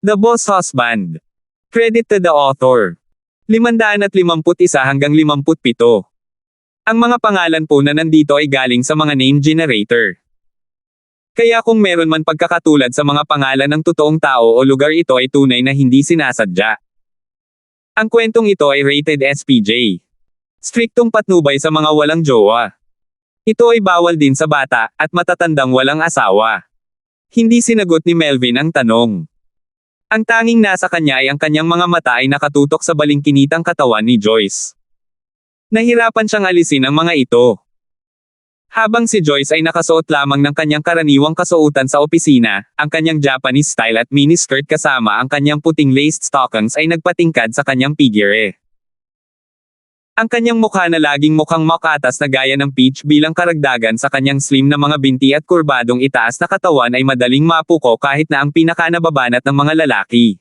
The Boss Husband. Credit to the author. 551 hanggang 57. Ang mga pangalan po na nandito ay galing sa mga name generator. Kaya kung meron man pagkakatulad sa mga pangalan ng totoong tao o lugar, ito ay tunay na hindi sinasadya. Ang kwentong ito ay rated SPJ. Striktong patnubay sa mga walang jowa. Ito ay bawal din sa bata at matatandang walang asawa. Hindi sinagot ni Melvin ang tanong. Ang tanging nasa kanya ay ang kanyang mga mata ay nakatutok sa balingkinitang katawan ni Joyce. Nahirapan siyang alisin ang mga ito. Habang si Joyce ay nakasuot lamang ng kanyang karaniwang kasuotan sa opisina, ang kanyang Japanese style at miniskirt kasama ang kanyang puting laced stockings ay nagpatingkad sa kanyang figure. Ang kanyang mukha na laging mukhang makatas na gaya ng peach bilang karagdagan sa kanyang slim na mga binti at kurbadong itaas na katawan ay madaling mapuko kahit na ang pinakanababanat ng mga lalaki.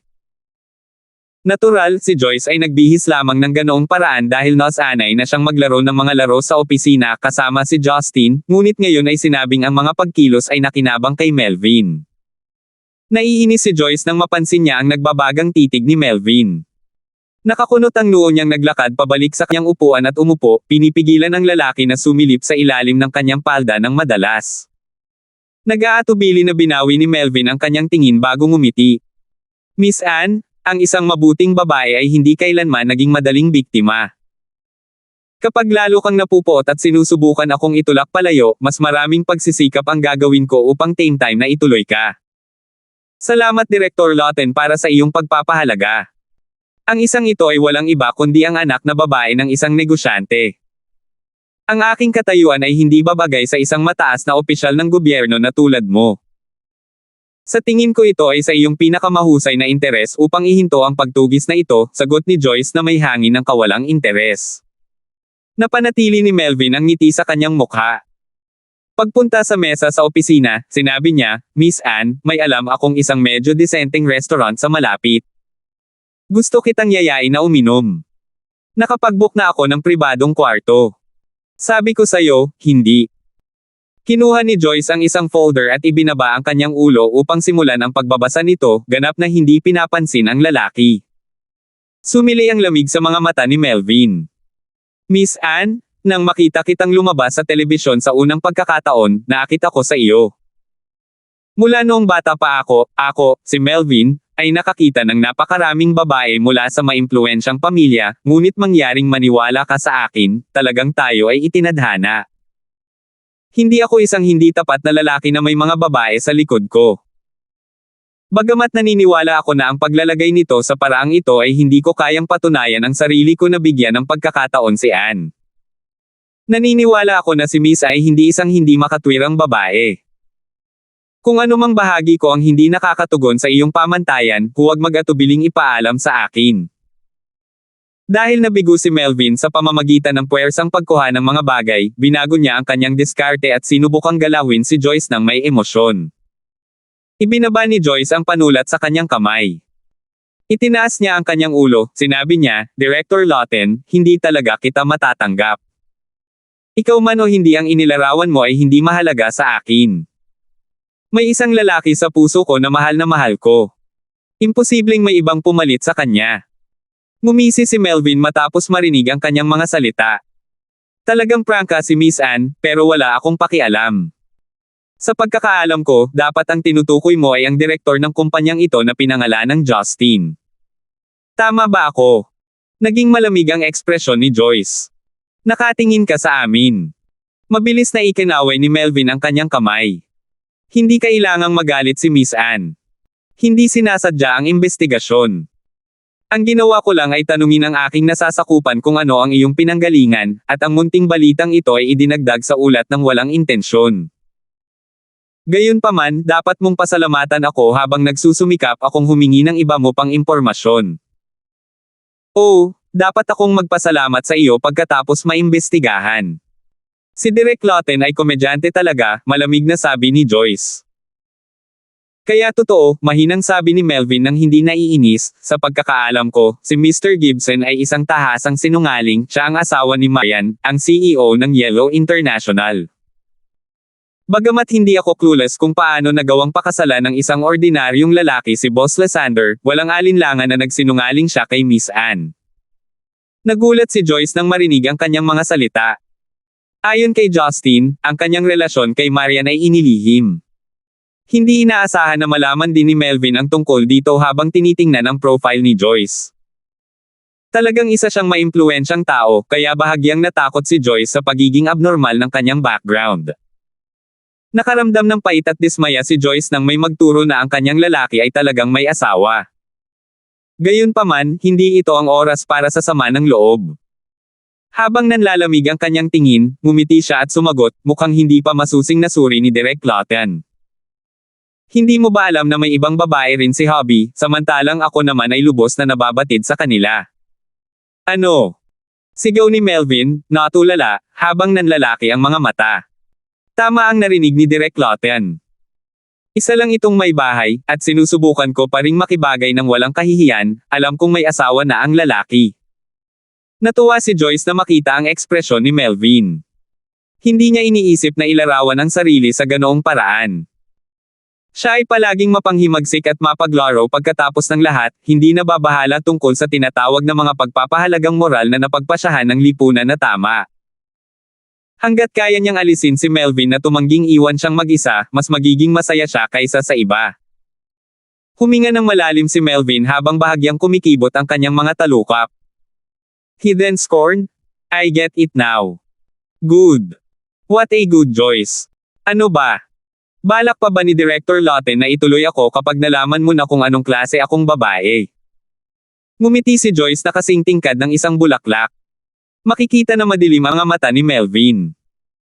Natural, si Joyce ay nagbihis lamang ng ganoong paraan dahil nasanay na siyang maglaro ng mga laro sa opisina kasama si Justin, ngunit ngayon ay sinabing ang mga pagkilos ay nakinabang kay Melvin. Naiinis si Joyce nang mapansin niya ang nagbabagang titig ni Melvin. Nakakunot ang noo niyang naglakad pabalik sa kanyang upuan at umupo, pinipigilan ang lalaki na sumilip sa ilalim ng kanyang palda ng madalas. Nag-aatubili na binawi ni Melvin ang kanyang tingin bago ngumiti. Miss Anne, ang isang mabuting babae ay hindi kailanman naging madaling biktima. Kapag lalo kang napupuot at sinusubukan akong itulak palayo, mas maraming pagsisikap ang gagawin ko upang tame time na ituloy ka. Salamat Director Lawton para sa iyong pagpapahalaga. Ang isang ito ay walang iba kundi ang anak na babae ng isang negosyante. Ang aking katayuan ay hindi babagay sa isang mataas na opisyal ng gobyerno na tulad mo. Sa tingin ko ito ay sa iyong pinakamahusay na interes upang ihinto ang pagtugis na ito, sagot ni Joyce na may hangin ng kawalang interes. Napanatili ni Melvin ang ngiti sa kanyang mukha. Pagpunta sa mesa sa opisina, sinabi niya, Miss Anne, may alam akong isang medyo disenteng restaurant sa malapit. Gusto kitang yayain na uminom. Nakapag-book na ako ng pribadong kwarto. Sabi ko sa'yo, hindi. Kinuha ni Joyce ang isang folder at ibinaba ang kanyang ulo upang simulan ang pagbabasa nito, ganap na hindi pinapansin ang lalaki. Sumili ang lamig sa mga mata ni Melvin. Miss Anne, nang makita kitang lumabas sa telebisyon sa unang pagkakataon, naakit ako sa iyo. Mula noong bata pa ako, si Melvin, ay nakakita ng napakaraming babae mula sa maimpluwensyang pamilya, ngunit mangyaring maniwala ka sa akin, talagang tayo ay itinadhana. Hindi ako isang hindi tapat na lalaki na may mga babae sa likod ko. Bagamat naniniwala ako na ang paglalagay nito sa paraang ito ay hindi ko kayang patunayan ang sarili ko na bigyan ng pagkakataon si Anne. Naniniwala ako na si Miss ay hindi isang hindi makatwirang babae. Kung anumang bahagi ko ang hindi nakakatugon sa iyong pamantayan, huwag mag-atubiling ipaalam sa akin. Dahil nabigo si Melvin sa pamamagitan ng puwersang pagkuha ng mga bagay, binago niya ang kanyang diskarte at sinubukang galawin si Joyce ng may emosyon. Ibinaba ni Joyce ang panulat sa kanyang kamay. Itinaas niya ang kanyang ulo, sinabi niya, Director Lawton, hindi talaga kita matatanggap. Ikaw man o hindi ang inilarawan mo ay hindi mahalaga sa akin. May isang lalaki sa puso ko na mahal ko. Imposibleng may ibang pumalit sa kanya. Ngumisi si Melvin matapos marinig ang kanyang mga salita. Talagang prangka si Miss Anne, pero wala akong pakialam. Sa pagkakaalam ko, dapat ang tinutukoy mo ay ang direktor ng kumpanyang ito na pinangalanang Justin. Tama ba ako? Naging malamig ang ekspresyon ni Joyce. Nakatingin ka sa amin. Mabilis na ikinaway ni Melvin ang kanyang kamay. Hindi kailangang magalit si Miss Anne. Hindi sinasadya ang investigasyon. Ang ginawa ko lang ay tanungin ang aking nasasakupan kung ano ang iyong pinanggalingan, at ang munting balitang ito ay idinagdag sa ulat ng walang intensyon. Gayunpaman, dapat mong pasalamatan ako habang nagsusumikap akong humingi ng iba mo pang impormasyon. Oh, dapat akong magpasalamat sa iyo pagkatapos maimbestigahan. Si Direk Lawton ay komedyante talaga, malamig na sabi ni Joyce. Kaya totoo, mahinang sabi ni Melvin nang hindi naiinis, sa pagkakaalam ko, si Mr. Gibson ay isang tahasang sinungaling, siya ang asawa ni Marian, ang CEO ng Yellow International. Bagamat hindi ako clueless kung paano nagawang pakasalan ng isang ordinaryong lalaki si Boss Lysander, walang alinlangan na nagsinungaling siya kay Miss Anne. Nagulat si Joyce nang marinig ang kanyang mga salita. Ayon kay Justin, ang kanyang relasyon kay Marian ay inilihim. Hindi inaasahan na malaman din ni Melvin ang tungkol dito habang tinitingnan ang profile ni Joyce. Talagang isa siyang maimpluwensyang tao, kaya bahagyang natakot si Joyce sa pagiging abnormal ng kanyang background. Nakaramdam ng pait at dismaya si Joyce nang may magturo na ang kanyang lalaki ay talagang may asawa. Gayunpaman, hindi ito ang oras para sa sama ng loob. Habang nanlalamig ang kanyang tingin, ngumiti siya at sumagot, mukhang hindi pa masusing nasuri ni Direk Lawton. Hindi mo ba alam na may ibang babae rin si Hobby, samantalang ako naman ay lubos na nababatid sa kanila? Ano? Sigaw ni Melvin, natulala, habang nanlalaki ang mga mata. Tama ang narinig ni Direk Lawton. Isa lang itong may bahay, at sinusubukan ko pa ring makibagay ng walang kahihiyan, alam kong may asawa na ang lalaki. Natuwa si Joyce na makita ang ekspresyon ni Melvin. Hindi niya iniisip na ilarawan ang sarili sa ganoong paraan. Siya ay palaging mapanghimagsik at mapaglaro pagkatapos ng lahat, hindi nababahala tungkol sa tinatawag na mga pagpapahalagang moral na napagpasyahan ng lipunan na tama. Hanggat kaya niyang alisin si Melvin na tumangging iwan siyang mag-isa, mas magiging masaya siya kaysa sa iba. Huminga ng malalim si Melvin habang bahagyang kumikibot ang kanyang mga talukap. He then scorned, I get it now. Good. What a good Joyce. Ano ba? Balak pa ba ni Director Lawton na ituloy ako kapag nalaman mo na kung anong klase akong babae? Ngumiti si Joyce na kasing tingkad ng isang bulaklak. Makikita na madilim ang mata ni Melvin.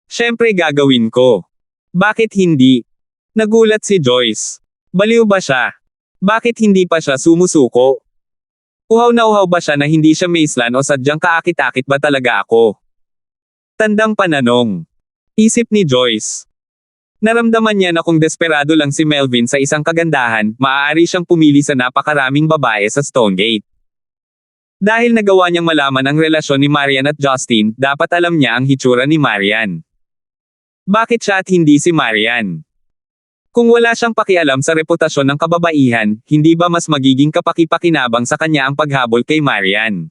Siyempre gagawin ko. Bakit hindi? Nagulat si Joyce. Baliw ba siya? Bakit hindi pa siya sumusuko? Uhaw na uhaw ba siya na hindi siya maislan o sadyang kaakit-akit ba talaga ako? Tandang pananong. Isip ni Joyce. Naramdaman niya na kung desperado lang si Melvin sa isang kagandahan, maaari siyang pumili sa napakaraming babae sa Stonegate. Dahil nagawa niyang malaman ang relasyon ni Marian at Justin, dapat alam niya ang hitsura ni Marian. Bakit siya at hindi si Marian? Kung wala siyang pakialam sa reputasyon ng kababaihan, hindi ba mas magiging kapaki-pakinabang sa kanya ang paghabol kay Marian?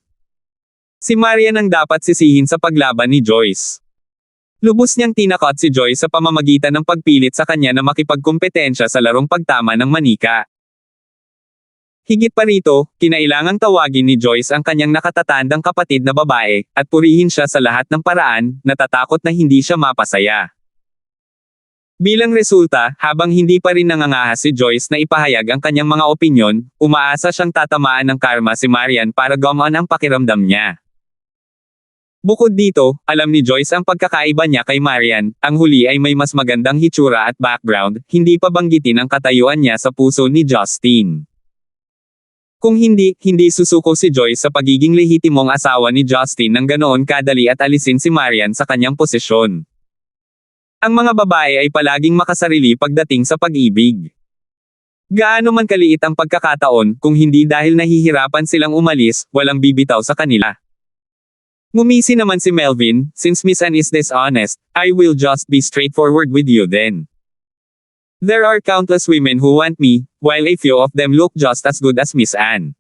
Si Marian ang dapat sisihin sa paglaban ni Joyce. Lubos niyang tinakot si Joyce sa pamamagitan ng pagpilit sa kanya na makipagkumpetensya sa larong pagtama ng manika. Higit pa rito, kinailangang tawagin ni Joyce ang kanyang nakatatandang kapatid na babae, at purihin siya sa lahat ng paraan, natatakot na hindi siya mapasaya. Bilang resulta, habang hindi pa rin nangangahas si Joyce na ipahayag ang kanyang mga opinyon, umaasa siyang tatamaan ng karma si Marian para gumaan ang pakiramdam niya. Bukod dito, alam ni Joyce ang pagkakaiba niya kay Marian, ang huli ay may mas magandang hitsura at background, hindi pa banggitin ang katayuan niya sa puso ni Justin. Kung hindi susuko si Joyce sa pagiging lehitimong asawa ni Justin nang ganoon kadali at alisin si Marian sa kanyang posisyon. Ang mga babae ay palaging makasarili pagdating sa pag-ibig. Gaano man kaliit ang pagkakataon, kung hindi dahil nahihirapan silang umalis, walang bibitaw sa kanila. Ngumisi naman si Melvin, since Miss Anne is dishonest, I will just be straightforward with you then. There are countless women who want me, while a few of them look just as good as Miss Anne.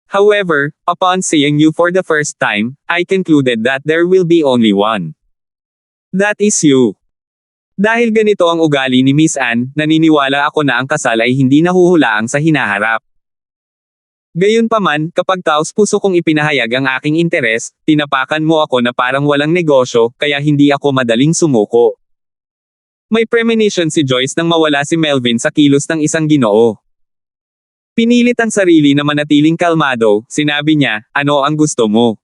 However, upon seeing you for the first time, I concluded that there will be only one. That is you. Dahil ganito ang ugali ni Miss Anne, naniniwala ako na ang kasal ay hindi nahuhulaang sa hinaharap. Gayunpaman, kapag taos puso kong ipinahayag ang aking interes, tinapakan mo ako na parang walang negosyo, kaya hindi ako madaling sumuko. May premonition si Joyce nang mawala si Melvin sa kilos ng isang Ginoo. Pinilit ang sarili na manatiling kalmado, sinabi niya, ano ang gusto mo?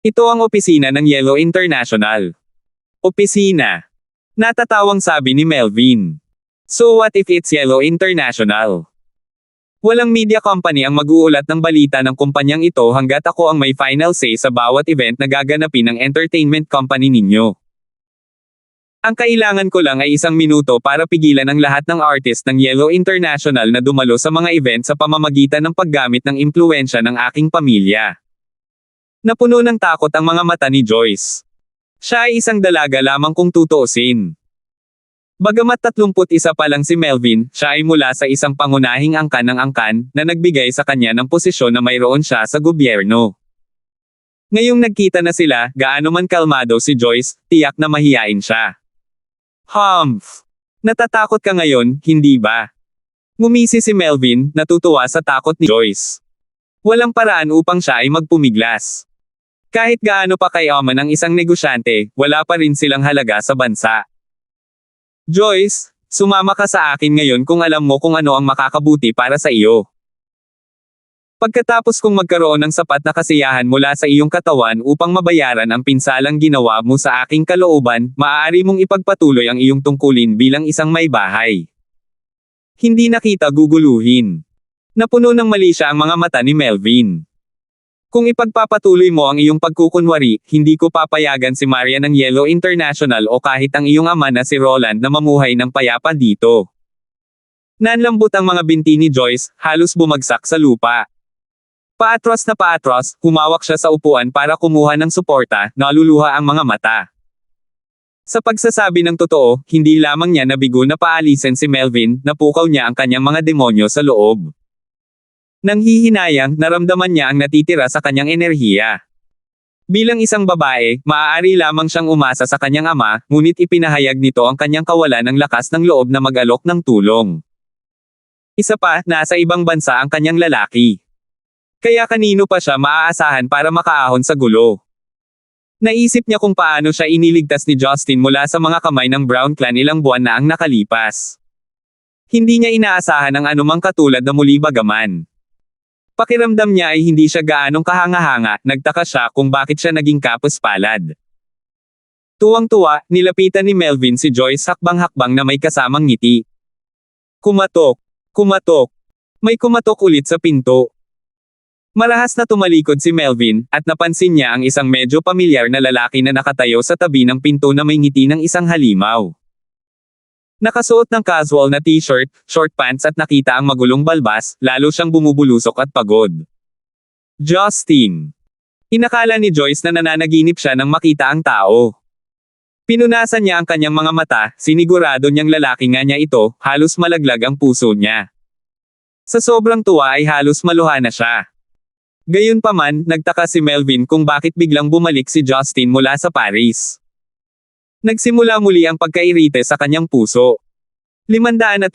Ito ang opisina ng Yellow International. Opisina. Natatawang sabi ni Melvin. So what if it's Yellow International? Walang media company ang mag-uulat ng balita ng kumpanyang ito hanggat ako ang may final say sa bawat event na gaganapin ng entertainment company ninyo. Ang kailangan ko lang ay 1 minuto para pigilan ang lahat ng artist ng Yellow International na dumalo sa mga event sa pamamagitan ng paggamit ng impluwensya ng aking pamilya. Napuno ng takot ang mga mata ni Joyce. Siya ay isang dalaga lamang kung tutuusin. Bagamat 31 pa lang si Melvin, siya ay mula sa isang pangunahing angkan ng angkan, na nagbigay sa kanya ng posisyon na mayroon siya sa gobyerno. Ngayong nagkita na sila, gaano man kalmado si Joyce, tiyak na mahiyain siya. Humph! Natatakot ka ngayon, hindi ba? Ngumisi si Melvin, natutuwa sa takot ni Joyce. Walang paraan upang siya ay magpumiglas. Kahit gaano pa kayaman ang isang negosyante, wala pa rin silang halaga sa bansa. Joyce, sumama ka sa akin ngayon kung alam mo kung ano ang makakabuti para sa iyo. Pagkatapos kong magkaroon ng sapat na kasiyahan mula sa iyong katawan upang mabayaran ang pinsalang ginawa mo sa aking kalooban, maaari mong ipagpatuloy ang iyong tungkulin bilang isang may bahay. Hindi na kita guguluhin. Napuno ng mali siya ang mga mata ni Melvin. Kung ipagpapatuloy mo ang iyong pagkukunwari, hindi ko papayagan si Maria ng Yellow International o kahit ang iyong ama na si Roland na mamuhay ng payapa dito. Nanlambot ang mga binti ni Joyce, halos bumagsak sa lupa. Paatros na paatros, humawak siya sa upuan para kumuha ng suporta, naluluha ang mga mata. Sa pagsasabi ng totoo, hindi lamang niya nabigo na paalisin si Melvin, napukaw niya ang kanyang mga demonyo sa loob. Nang hihinayang, naramdaman niya ang natitira sa kanyang enerhiya. Bilang isang babae, maaari lamang siyang umasa sa kanyang ama, ngunit ipinahayag nito ang kanyang kawalan ng lakas ng loob na mag-alok ng tulong. Isa pa, nasa ibang bansa ang kanyang lalaki. Kaya kanino pa siya maaasahan para makaahon sa gulo? Naisip niya kung paano siya iniligtas ni Justin mula sa mga kamay ng Brown Clan ilang buwan na ang nakalipas. Hindi niya inaasahan ang anumang katulad na muli bagaman. Pakiramdam niya ay hindi siya gaanong kahanga-hanga, nagtaka siya kung bakit siya naging kapos-palad. Tuwang-tuwa, nilapitan ni Melvin si Joyce hakbang-hakbang na may kasamang ngiti. Kumatok! Kumatok! May kumatok ulit sa pinto. Marahas na tumalikod si Melvin, at napansin niya ang isang medyo pamilyar na lalaki na nakatayo sa tabi ng pinto na may ngiti ng isang halimaw. Nakasuot ng casual na t-shirt, short pants at nakita ang magulong balbas, lalo siyang bumubulusok at pagod. Justin! Inakala ni Joyce na nananaginip siya nang makita ang tao. Pinunasan niya ang kanyang mga mata, sinigurado niyang lalaki nga niya ito, halos malaglag ang puso niya. Sa sobrang tuwa ay halos maluha na siya. Gayunpaman, nagtaka si Melvin kung bakit biglang bumalik si Justin mula sa Paris. Nagsimula muli ang pagkairite sa kanyang puso. 552.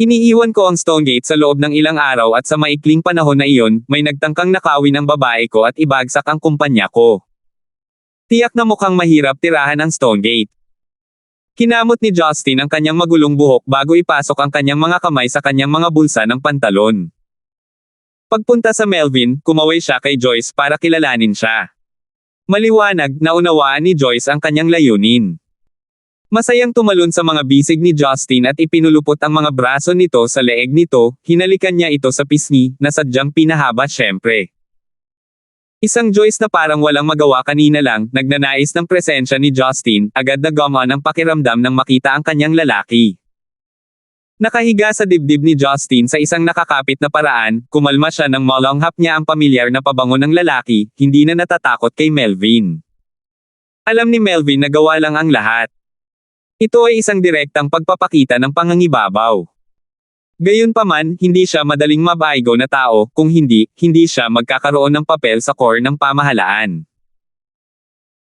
Iniiwan ko ang Stonegate sa loob ng ilang araw at sa maikling panahon na iyon, may nagtangkang nakawin ang babae ko at ibagsak ang kumpanya ko. Tiyak na mukhang mahirap tirahan ang Stonegate. Kinamot ni Justin ang kanyang magulong buhok bago ipasok ang kanyang mga kamay sa kanyang mga bulsa ng pantalon. Pagpunta sa Melvin, kumaway siya kay Joyce para kilalanin siya. Maliwanag, naunawaan ni Joyce ang kanyang layunin. Masayang tumalon sa mga bisig ni Justin at ipinulupot ang mga braso nito sa leeg nito, hinalikan niya ito sa pisngi, na sadyang pinahaba syempre. Isang Joyce na parang walang magawa kanina lang, nagnanais ng presensya ni Justin, agad na gumaan ang pakiramdam nang makita ang kanyang lalaki. Nakahiga sa dibdib ni Justin sa isang nakakapit na paraan, kumalma siya nang malanghap niya ang pamilyar na pabango ng lalaki, hindi na natatakot kay Melvin. Alam ni Melvin na gawa lang ang lahat. Ito ay isang direktang pagpapakita ng pangangibabaw. Gayunpaman, hindi siya madaling mabaigo na tao, kung hindi siya magkakaroon ng papel sa core ng pamahalaan.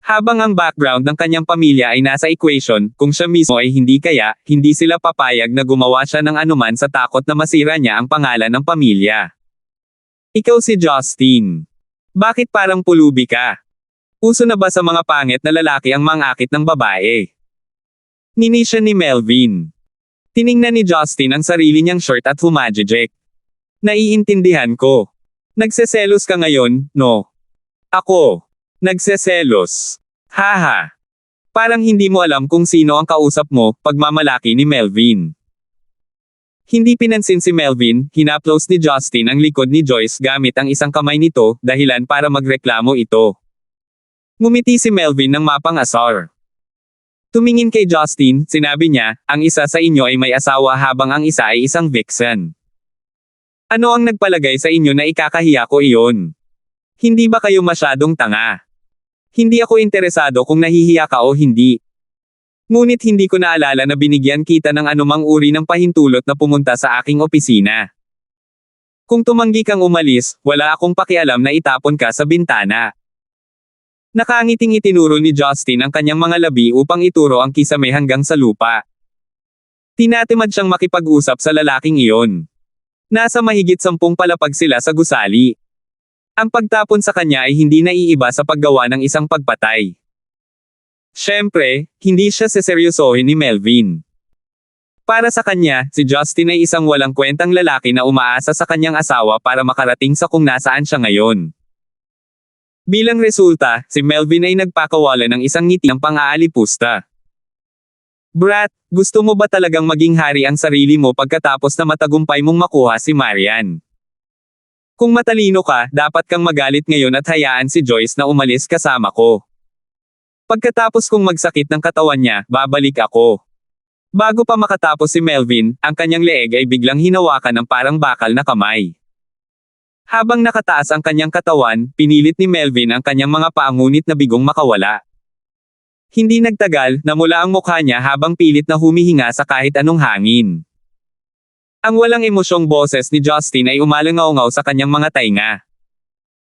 Habang ang background ng kanyang pamilya ay nasa equation, kung siya mismo ay hindi kaya, hindi sila papayag na gumawa siya ng anuman sa takot na masira niya ang pangalan ng pamilya. Ikaw si Justin. Bakit parang pulubi ka? Uso na ba sa mga pangit na lalaki ang mangakit ng babae? Nini siya ni Melvin. Tiningnan ni Justin ang sarili niyang shirt at humajijek. Naiintindihan ko. Nagseselos ka ngayon, no? Ako. Nagseselos. Haha. Parang hindi mo alam kung sino ang kausap mo, pagmamalaki ni Melvin. Hindi pinansin si Melvin, hinaplos ni Justin ang likod ni Joyce gamit ang isang kamay nito, dahilan para magreklamo ito. Ngumiti si Melvin ng mapang-asar. Tumingin kay Justin, sinabi niya, ang isa sa inyo ay may asawa habang ang isa ay isang vixen. Ano ang nagpalagay sa inyo na ikakahiya ko iyon? Hindi ba kayo masyadong tanga? Hindi ako interesado kung nahihiya ka o hindi. Ngunit hindi ko naalala na binigyan kita ng anumang uri ng pahintulot na pumunta sa aking opisina. Kung tumanggi kang umalis, wala akong pakialam na itapon ka sa bintana. Nakangiting itinuro ni Justin ang kanyang mga labi upang ituro ang kisame hanggang sa lupa. Tinatimad siyang makipag-usap sa lalaking iyon. Nasa mahigit 10 palapag sila sa gusali. Ang pagtapon sa kanya ay hindi naiiba sa paggawa ng isang pagpatay. Siyempre, hindi siya seseryosohin ni Melvin. Para sa kanya, si Justin ay isang walang kwentang lalaki na umaasa sa kanyang asawa para makarating sa kung nasaan siya ngayon. Bilang resulta, si Melvin ay nagpakawala ng isang ngiti ng pang-aalipusta. Brat, gusto mo ba talagang maging hari ang sarili mo pagkatapos na matagumpay mong makuha si Marian? Kung matalino ka, dapat kang magalit ngayon at hayaan si Joyce na umalis kasama ko. Pagkatapos kong magsakit ng katawan niya, babalik ako. Bago pa makatapos si Melvin, ang kanyang leeg ay biglang hinawakan ng parang bakal na kamay. Habang nakataas ang kanyang katawan, pinilit ni Melvin ang kanyang mga paa ngunit nabigong makawala. Hindi nagtagal, namula ang mukha niya habang pilit na humihinga sa kahit anong hangin. Ang walang emosyong boses ni Justin ay umalangaw-ngaw sa kanyang mga tainga.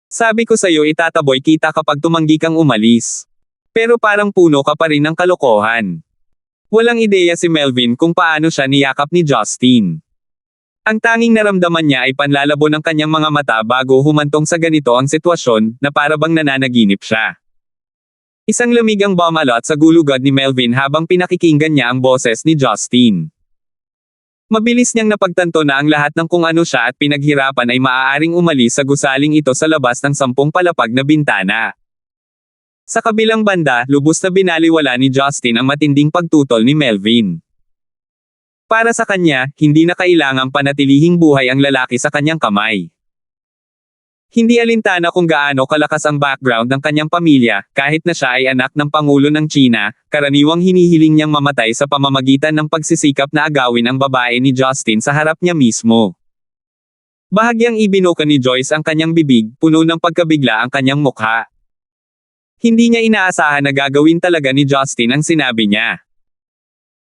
Sabi ko sa'yo itataboy kita kapag tumanggi kang umalis. Pero parang puno ka pa rin ng kalokohan. Walang ideya si Melvin kung paano siya niyakap ni Justin. Ang tanging naramdaman niya ay panlalabo ng kanyang mga mata bago humantong sa ganito ang sitwasyon, na parabang nananaginip siya. Isang lamig ang bumalot sa gulugad ni Melvin habang pinakikinggan niya ang boses ni Justin. Mabilis niyang napagtanto na ang lahat ng kung ano siya at pinaghirapan ay maaaring umalis sa gusaling ito sa labas ng 10 palapag na bintana. Sa kabilang banda, lubos na binaliwala ni Justin ang matinding pagtutol ni Melvin. Para sa kanya, hindi na kailangang panatilihing buhay ang lalaki sa kanyang kamay. Hindi alintana kung gaano kalakas ang background ng kanyang pamilya, kahit na siya ay anak ng Pangulo ng China, karaniwang hinihiling niyang mamatay sa pamamagitan ng pagsisikap na agawin ang babae ni Justin sa harap niya mismo. Bahagyang ibinuka ni Joyce ang kanyang bibig, puno ng pagkabigla ang kanyang mukha. Hindi niya inaasahan na gagawin talaga ni Justin ang sinabi niya.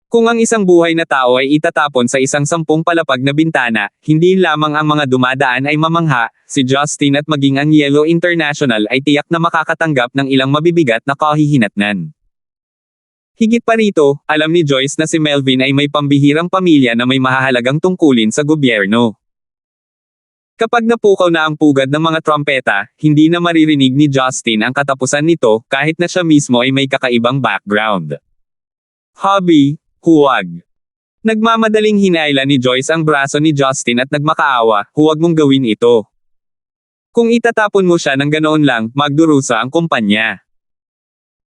Kung ang isang buhay na tao ay itatapon sa isang 10 palapag na bintana, hindi lamang ang mga dumadaan ay mamangha, si Justin at maging ang Yellow International ay tiyak na makakatanggap ng ilang mabibigat na kahihinatnan. Higit pa rito, alam ni Joyce na si Melvin ay may pambihirang pamilya na may mahahalagang tungkulin sa gobyerno. Kapag napukaw na ang pugad ng mga trompeta, hindi na maririnig ni Justin ang katapusan nito, kahit na siya mismo ay may kakaibang background. Hobby, huwag. Nagmamadaling hinailan ni Joyce ang braso ni Justin at nagmakaawa, huwag mong gawin ito. Kung itatapon mo siya ng ganoon lang, magdurusa ang kumpanya.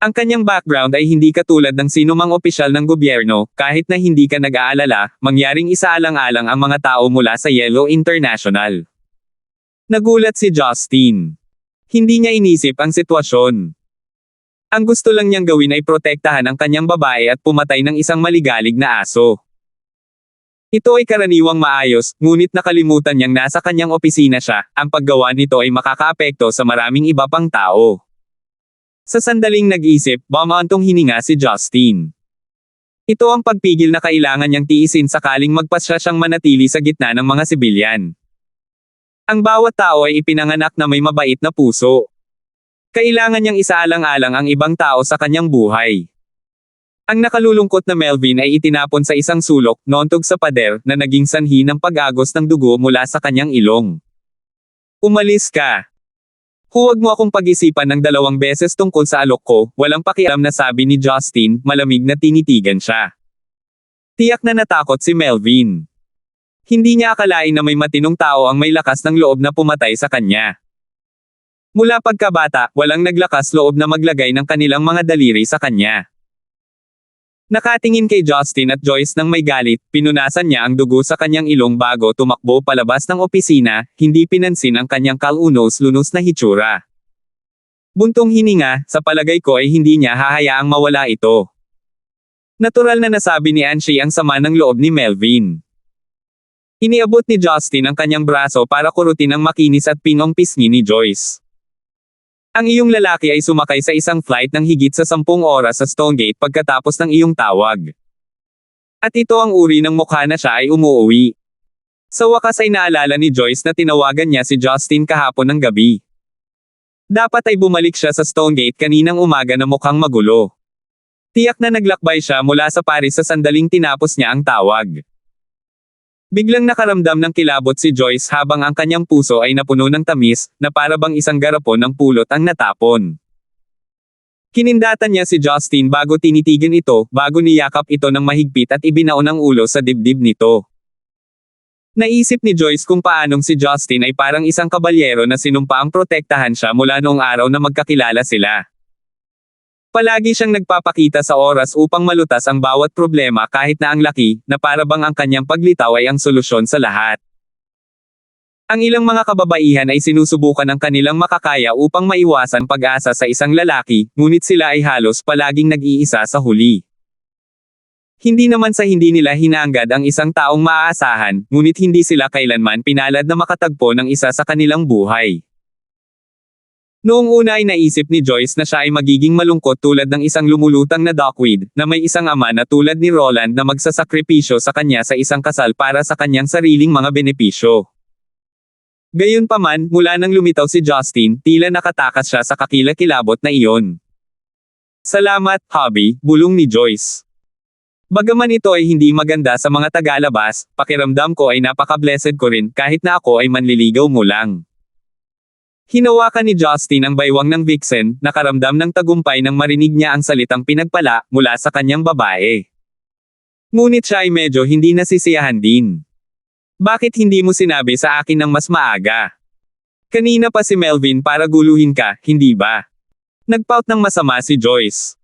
Ang kanyang background ay hindi katulad ng sinumang opisyal ng gobyerno, kahit na hindi ka nag-aalala, mangyaring isaalang-alang ang mga tao mula sa Yellow International. Nagulat si Justin. Hindi niya inisip ang sitwasyon. Ang gusto lang niyang gawin ay protektahan ang kanyang babae at pumatay ng isang maligalig na aso. Ito ay karaniwang maayos, ngunit nakalimutan niyang nasa kanyang opisina siya, ang paggawa nito ay makakaapekto sa maraming iba pang tao. Sa sandaling nag-isip, bumaantong hininga si Justin. Ito ang pagpigil na kailangan niyang tiisin sakaling magpasya siyang manatili sa gitna ng mga sibilyan. Ang bawat tao ay ipinanganak na may mabait na puso. Kailangan niyang isaalang-alang ang ibang tao sa kanyang buhay. Ang nakalulungkot na Melvin ay itinapon sa isang sulok, noontog sa pader, na naging sanhi ng pag-agos ng dugo mula sa kanyang ilong. Umalis ka. Huwag mo akong pag-isipan ng 2 beses tungkol sa alok ko, walang pakialam na sabi ni Justin, malamig na tinitigan siya. Tiyak na natakot si Melvin. Hindi niya akalain na may matinong tao ang may lakas ng loob na pumatay sa kanya. Mula pagkabata, walang naglakas loob na maglagay ng kanilang mga daliri sa kanya. Nakatingin kay Justin at Joyce nang may galit, pinunasan niya ang dugo sa kanyang ilong bago tumakbo palabas ng opisina, hindi pinansin ang kanyang kalunos-lunos na hitsura. Buntong hininga, sa palagay ko ay hindi niya hahayaang mawala ito. Natural na nasabi ni Angie ang sama ng loob ni Melvin. Iniabot ni Justin ang kanyang braso para kurutin ang makinis at pinong pisngi ni Joyce. Ang iyong lalaki ay sumakay sa isang flight ng higit sa 10 oras sa Stonegate pagkatapos ng iyong tawag. At ito ang uri ng mukha na siya ay umuuwi. Sa wakas ay naalala ni Joyce na tinawagan niya si Justin kahapon ng gabi. Dapat ay bumalik siya sa Stonegate kaninang umaga na mukhang magulo. Tiyak na naglakbay siya mula sa Paris sa sandaling tinapos niya ang tawag. Biglang nakaramdam ng kilabot si Joyce habang ang kanyang puso ay napuno ng tamis, na para bang isang garapon ng pulot ang natapon. Kinindatan niya si Justin bago tinitigan ito, bago niyakap ito ng mahigpit at ibinaon ang ulo sa dibdib nito. Naisip ni Joyce kung paanong si Justin ay parang isang kabalyero na sinumpaang protektahan siya mula noong araw na magkakilala sila. Palagi siyang nagpapakita sa oras upang malutas ang bawat problema kahit na ang laki, na para bang ang kanyang paglitaw ay ang solusyon sa lahat. Ang ilang mga kababaihan ay sinusubukan ang kanilang makakaya upang maiwasan pag-asa sa isang lalaki, ngunit sila ay halos palaging nag-iisa sa huli. Hindi naman sa hindi nila hinanggad ang isang taong maaasahan, ngunit hindi sila kailanman pinalad na makatagpo ng isa sa kanilang buhay. Noong una ay naisip ni Joyce na siya ay magiging malungkot tulad ng isang lumulutang na duckweed, na may isang ama na tulad ni Roland na magsasakripisyo sa kanya sa isang kasal para sa kanyang sariling mga benepisyo. Gayunpaman, mula nang lumitaw si Justin, tila nakatakas siya sa kakilakilabot na iyon. Salamat, hubby, bulong ni Joyce. Bagaman ito ay hindi maganda sa mga tagalabas, pakiramdam ko ay napaka-blessed ko rin kahit na ako ay manliligaw mo lang. Hinawakan ni Justin ang baywang ng vixen, nakaramdam ng tagumpay nang marinig niya ang salitang pinagpala mula sa kanyang babae. Ngunit siya ay medyo hindi nasisiyahan din. Bakit hindi mo sinabi sa akin ng mas maaga? Kanina pa si Melvin para guluhin ka, hindi ba? Nagpout ng masama si Joyce.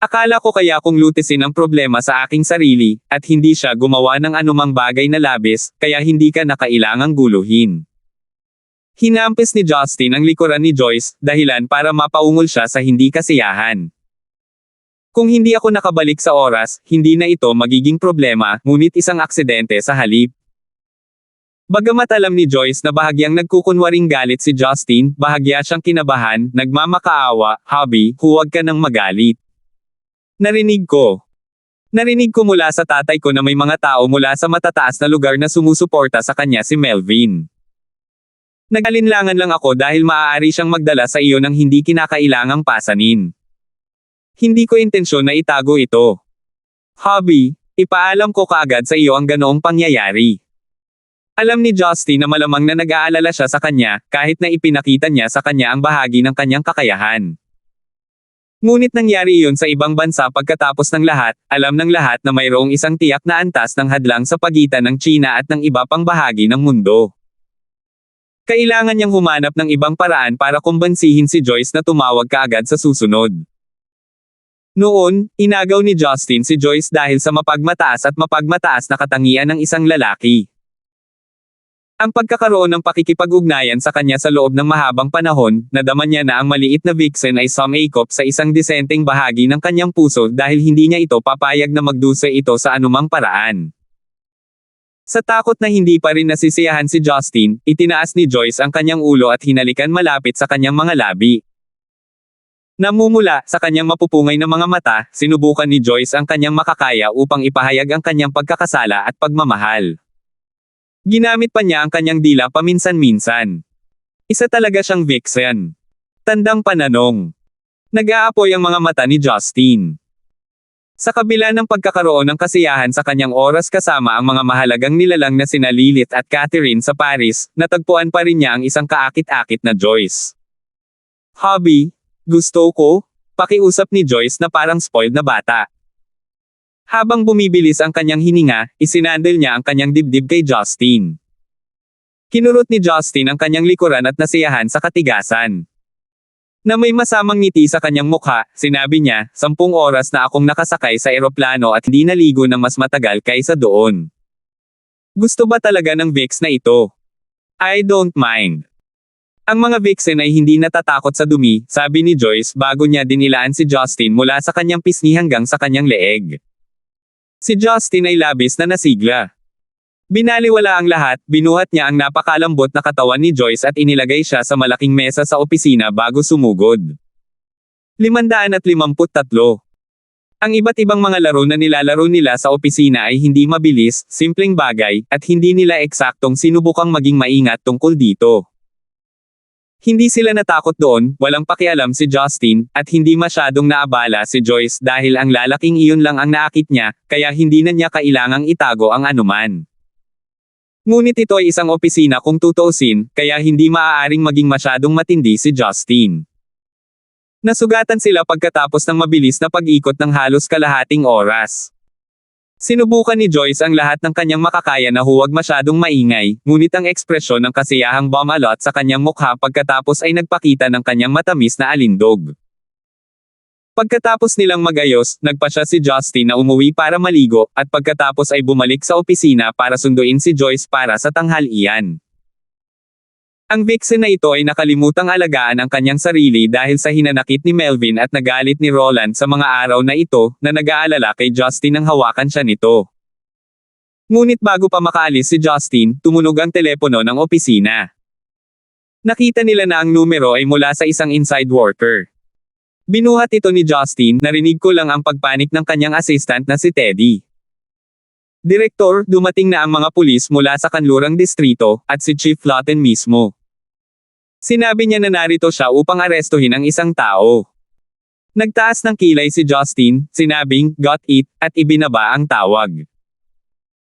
Akala ko kaya kung lutisin ang problema sa aking sarili, at hindi siya gumawa ng anumang bagay na labis, kaya hindi ka nakailangang guluhin. Hinampis ni Justin ang likuran ni Joyce, dahilan para mapaungol siya sa hindi kasiyahan. Kung hindi ako nakabalik sa oras, hindi na ito magiging problema, ngunit isang aksidente sa halip. Bagamat alam ni Joyce na bahagyang nagkukunwaring galit si Justin, bahagya siyang kinabahan, nagmamakaawa, hubby, huwag ka nang magalit. Narinig ko mula sa tatay ko na may mga tao mula sa matataas na lugar na sumusuporta sa kanya si Melvin. Nagalinlangan lang ako dahil maaari siyang magdala sa iyo ng hindi kinakailangang pasanin. Hindi ko intensyon na itago ito. Hubby, ipaalam ko kaagad sa iyo ang ganoong pangyayari. Alam ni Justin na malamang na nag-aalala siya sa kanya, kahit na ipinakita niya sa kanya ang bahagi ng kanyang kakayahan. Ngunit nangyari iyon sa ibang bansa pagkatapos ng lahat, alam ng lahat na mayroong isang tiyak na antas ng hadlang sa pagitan ng China at ng iba pang bahagi ng mundo. Kailangan niyang humanap ng ibang paraan para kumbansihin si Joyce na tumawag kaagad sa susunod. Noon, inagaw ni Justin si Joyce dahil sa mapagmataas na katangian ng isang lalaki. Ang pagkakaroon ng pakikipag-ugnayan sa kanya sa loob ng mahabang panahon, nadama niya na ang maliit na vixen ay sumakop sa isang disenteng bahagi ng kanyang puso dahil hindi niya ito papayag na magdusa ito sa anumang paraan. Sa takot na hindi pa rin nasisiyahan si Justin, itinaas ni Joyce ang kanyang ulo at hinalikan malapit sa kanyang mga labi. Namumula sa kanyang mapupungay na mga mata, sinubukan ni Joyce ang kanyang makakaya upang ipahayag ang kanyang pagkakasala at pagmamahal. Ginamit pa niya ang kanyang dila paminsan-minsan. Isa talaga siyang vixen. Tandang pananong. Nag-aapoy ang mga mata ni Justin. Sa kabila ng pagkakaroon ng kasiyahan sa kanyang oras kasama ang mga mahalagang nilalang na sina Lilith at Catherine sa Paris, natagpuan pa rin niya ang isang kaakit-akit na Joyce. Hubby, gusto ko? Pakiusap ni Joyce na parang spoiled na bata. Habang bumibilis ang kanyang hininga, isinandal niya ang kanyang dibdib kay Justin. Kinurot ni Justin ang kanyang likuran at nasiyahan sa katigasan. Na may masamang ngiti sa kanyang mukha, sinabi niya, 10 oras na akong nakasakay sa eroplano at hindi naligo ng mas matagal kaysa doon. Gusto ba talaga ng Vix na ito? I don't mind. Ang mga vixen ay hindi natatakot sa dumi, sabi ni Joyce bago niya dinilaan si Justin mula sa kanyang pisngi hanggang sa kanyang leeg. Si Justin ay labis na nasigla. Binaliwala ang lahat, binuhat niya ang napakalambot na katawan ni Joyce at inilagay siya sa malaking mesa sa opisina bago sumugod. 553. Ang iba't ibang mga laro na nilalaro nila sa opisina ay hindi mabilis, simpleng bagay, at hindi nila eksaktong sinubukang maging maingat tungkol dito. Hindi sila natakot doon, walang pakialam si Justin, at hindi masyadong naabala si Joyce dahil ang lalaking iyon lang ang naakit niya, kaya hindi na niya kailangang itago ang anuman. Ngunit ito ay isang opisina kung tutuusin, kaya hindi maaaring maging masyadong matindi si Justin. Nasugatan sila pagkatapos ng mabilis na pag-ikot ng halos kalahating oras. Sinubukan ni Joyce ang lahat ng kanyang makakaya na huwag masyadong maingay, ngunit ang ekspresyon ng kasiyahang bumalot sa kanyang mukha pagkatapos ay nagpakita ng kanyang matamis na alindog. Pagkatapos nilang magayos, nagpa siya si Justin na umuwi para maligo, at pagkatapos ay bumalik sa opisina para sunduin si Joyce para sa tanghalian. Ang vixen na ito ay nakalimutang alagaan ang kanyang sarili dahil sa hinanakit ni Melvin at nagalit ni Roland sa mga araw na ito, na nag-aalala kay Justin nang hawakan siya nito. Ngunit bago pa makaalis si Justin, tumunog ang telepono ng opisina. Nakita nila na ang numero ay mula sa isang inside worker. Binuhat ito ni Justin, narinig ko lang ang pagpanik ng kanyang assistant na si Teddy. Direktor, dumating na ang mga pulis mula sa kanlurang distrito, at si Chief Lawton mismo. Sinabi niya na narito siya upang arestuhin ang isang tao. Nagtaas ng kilay si Justin, sinabing, "Got it," at ibinaba ang tawag.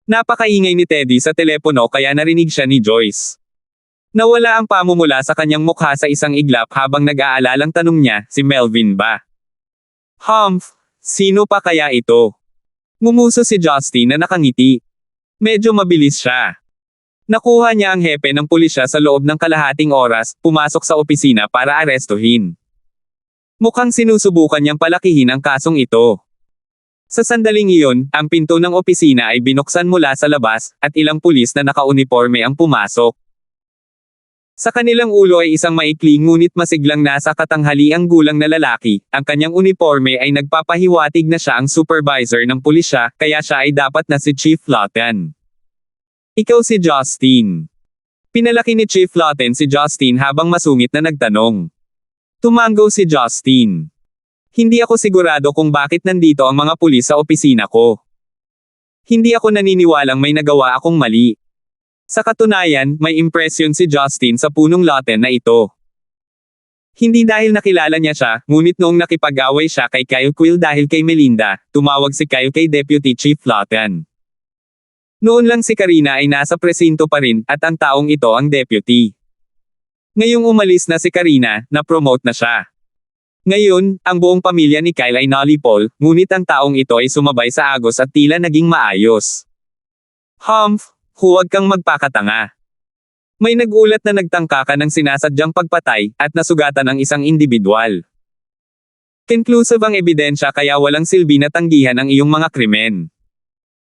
Napakaingay ni Teddy sa telepono kaya narinig siya ni Joyce. Nawala ang pamumula sa kanyang mukha sa isang iglap habang nag-aalalang tanong niya, si Melvin ba? Humph, sino pa kaya ito? Ngumuso si Justin na nakangiti. Medyo mabilis siya. Nakuha niya ang hepe ng pulisya sa loob ng kalahating oras, pumasok sa opisina para arestuhin. Mukhang sinusubukan niyang palakihin ang kasong ito. Sa sandaling iyon, ang pinto ng opisina ay binuksan mula sa labas, at ilang pulis na nakauniporme ang pumasok. Sa kanilang ulo ay isang maikli ngunit masiglang nasa katanghaliang gulang na lalaki, ang kanyang uniforme ay nagpapahiwatig na siya ang supervisor ng pulisya, kaya siya ay dapat na si Chief Lawton. Ikaw si Justin. Pinalaki ni Chief Lawton si Justin habang masungit na nagtanong. Tumango si Justin. Hindi ako sigurado kung bakit nandito ang mga pulis sa opisina ko. Hindi ako naniniwalang may nagawa akong mali. Sa katunayan, may impresyon si Justin sa punong Lawton na ito. Hindi dahil nakilala niya siya, ngunit noong nakipag-away siya kay Kyle Quill dahil kay Melinda, tumawag si Kyle kay Deputy Chief Lawton. Noon lang si Karina ay nasa presinto pa rin, at ang taong ito ang deputy. Ngayong umalis na si Karina, na-promote na siya. Ngayon, ang buong pamilya ni Kyle ay nalipol, ngunit ang taong ito ay sumabay sa agos at tila naging maayos. Humph! Huwag kang magpakatanga. May nagulat na nagtangka ka ng sinasadyang pagpatay, at nasugatan ang isang individual. Conclusive ang ebidensya kaya walang silbi na tanggihan ang iyong mga krimen.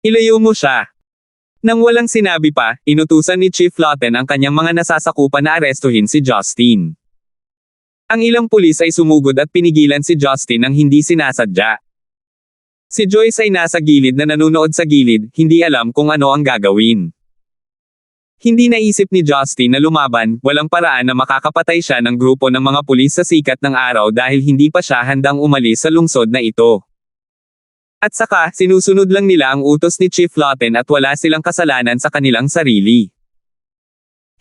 Ilayo mo siya. Nang walang sinabi pa, inutusan ni Chief Lawton ang kanyang mga nasasakupan na arestuhin si Justin. Ang ilang pulis ay sumugod at pinigilan si Justin nang hindi sinasadya. Si Joyce ay nasa gilid na nanunood sa gilid, hindi alam kung ano ang gagawin. Hindi naisip ni Justin na lumaban, walang paraan na makakapatay siya ng grupo ng mga pulis sa sikat ng araw dahil hindi pa siya handang umalis sa lungsod na ito. At saka, sinusunod lang nila ang utos ni Chief Lawton at wala silang kasalanan sa kanilang sarili.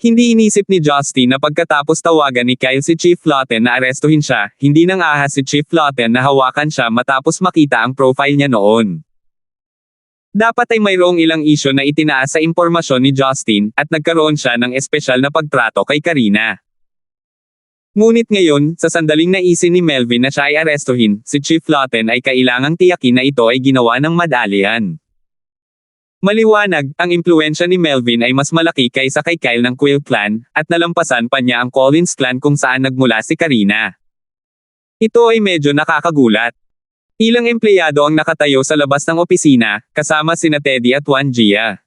Hindi inisip ni Justin na pagkatapos tawagan ni Kyle si Chief Lawton na arestuhin siya, hindi nang ahas si Chief Lawton na hawakan siya matapos makita ang profile niya noon. Dapat ay mayroong ilang isyu na itinaas sa impormasyon ni Justin, at nagkaroon siya ng espesyal na pagtrato kay Karina. Ngunit ngayon, sa sandaling naisin ni Melvin na siya ay arestuhin, si Chief Lawton ay kailangang tiyakin na ito ay ginawa ng madalian. Maliwanag, ang impluwensya ni Melvin ay mas malaki kaysa kay Kyle ng Quill Clan, at nalampasan pa niya ang Collins Clan kung saan nagmula si Karina. Ito ay medyo nakakagulat. Ilang empleyado ang nakatayo sa labas ng opisina, kasama sina Teddy at Juan Gia.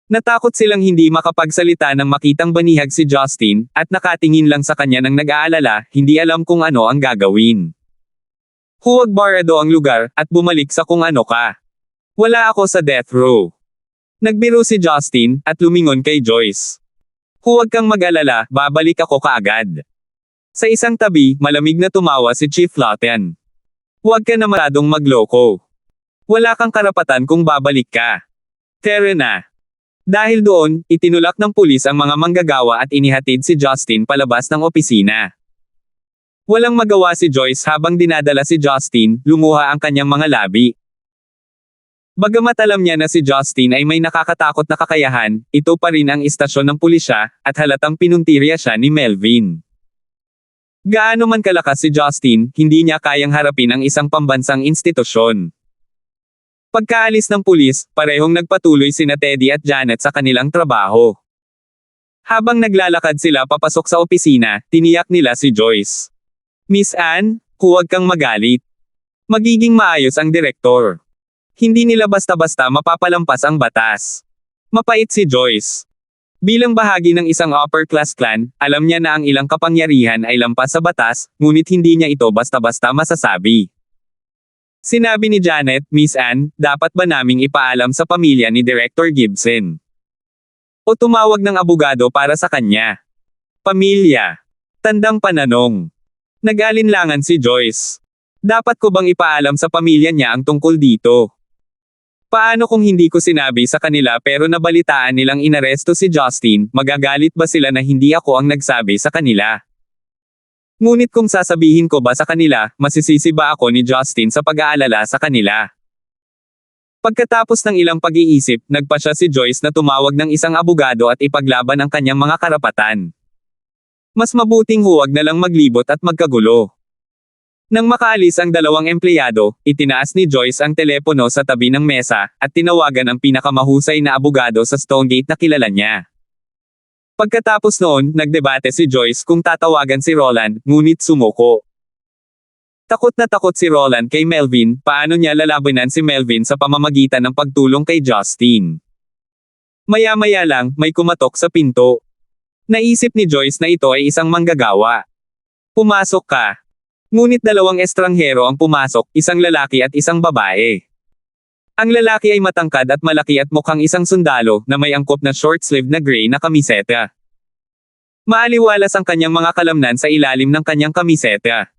Natakot silang hindi makapagsalita nang makitang banihag si Justin, at nakatingin lang sa kanya nang nag-aalala, hindi alam kung ano ang gagawin. Huwag barado ang lugar, at bumalik sa kung ano ka. Wala ako sa death row. Nagbiro si Justin, at lumingon kay Joyce. Huwag kang mag-alala, babalik ako kaagad. Sa isang tabi, malamig na tumawa si Chief Lawton. Huwag ka na maradong magloko. Wala kang karapatan kung babalik ka. Tara na. Dahil doon, itinulak ng pulis ang mga manggagawa at inihatid si Justin palabas ng opisina. Walang magawa si Joyce habang dinadala si Justin, lumuha ang kanyang mga labi. Bagamat alam niya na si Justin ay may nakakatakot na kakayahan, ito pa rin ang istasyon ng pulisya, at halatang pinuntirya siya ni Melvin. Gaano man kalakas si Justin, hindi niya kayang harapin ang isang pambansang institusyon. Pagkaalis ng pulis, parehong nagpatuloy sina Teddy at Janet sa kanilang trabaho. Habang naglalakad sila papasok sa opisina, tiniyak nila si Joyce. Miss Anne, huwag kang magalit. Magiging maayos ang direktor. Hindi nila basta-basta mapapalampas ang batas. Mapait si Joyce. Bilang bahagi ng isang upper-class clan, alam niya na ang ilang kapangyarihan ay lampas sa batas, ngunit hindi niya ito basta-basta masasabi. Sinabi ni Janet, Miss Anne, dapat ba naming ipaalam sa pamilya ni Director Gibson? O tumawag ng abogado para sa kanya? Pamilya. Tandang pananong. Nag-alinlangan si Joyce. Dapat ko bang ipaalam sa pamilya niya ang tungkol dito? Paano kung hindi ko sinabi sa kanila pero nabalitaan nilang inaresto si Justin, magagalit ba sila na hindi ako ang nagsabi sa kanila? Ngunit kung sasabihin ko ba sa kanila, masisisi ba ako ni Justin sa pag-aalala sa kanila? Pagkatapos ng ilang pag-iisip, nagpasya si Joyce na tumawag ng isang abogado at ipaglaban ang kanyang mga karapatan. Mas mabuting huwag na lang maglibot at magkagulo. Nang makaalis ang dalawang empleyado, itinaas ni Joyce ang telepono sa tabi ng mesa, at tinawagan ang pinakamahusay na abogado sa Stonegate na kilala niya. Pagkatapos noon, nagdebate si Joyce kung tatawagan si Roland, ngunit sumuko. Takot na takot si Roland kay Melvin, paano niya lalabanan si Melvin sa pamamagitan ng pagtulong kay Justin. Maya-maya lang, may kumatok sa pinto. Naisip ni Joyce na ito ay isang manggagawa. Pumasok ka. Ngunit dalawang estranghero ang pumasok, isang lalaki at isang babae. Ang lalaki ay matangkad at malaki at mukhang isang sundalo na may angkop na short-sleeved na gray na kamiseta. Maaliwalas ang kanyang mga kalamnan sa ilalim ng kanyang kamiseta.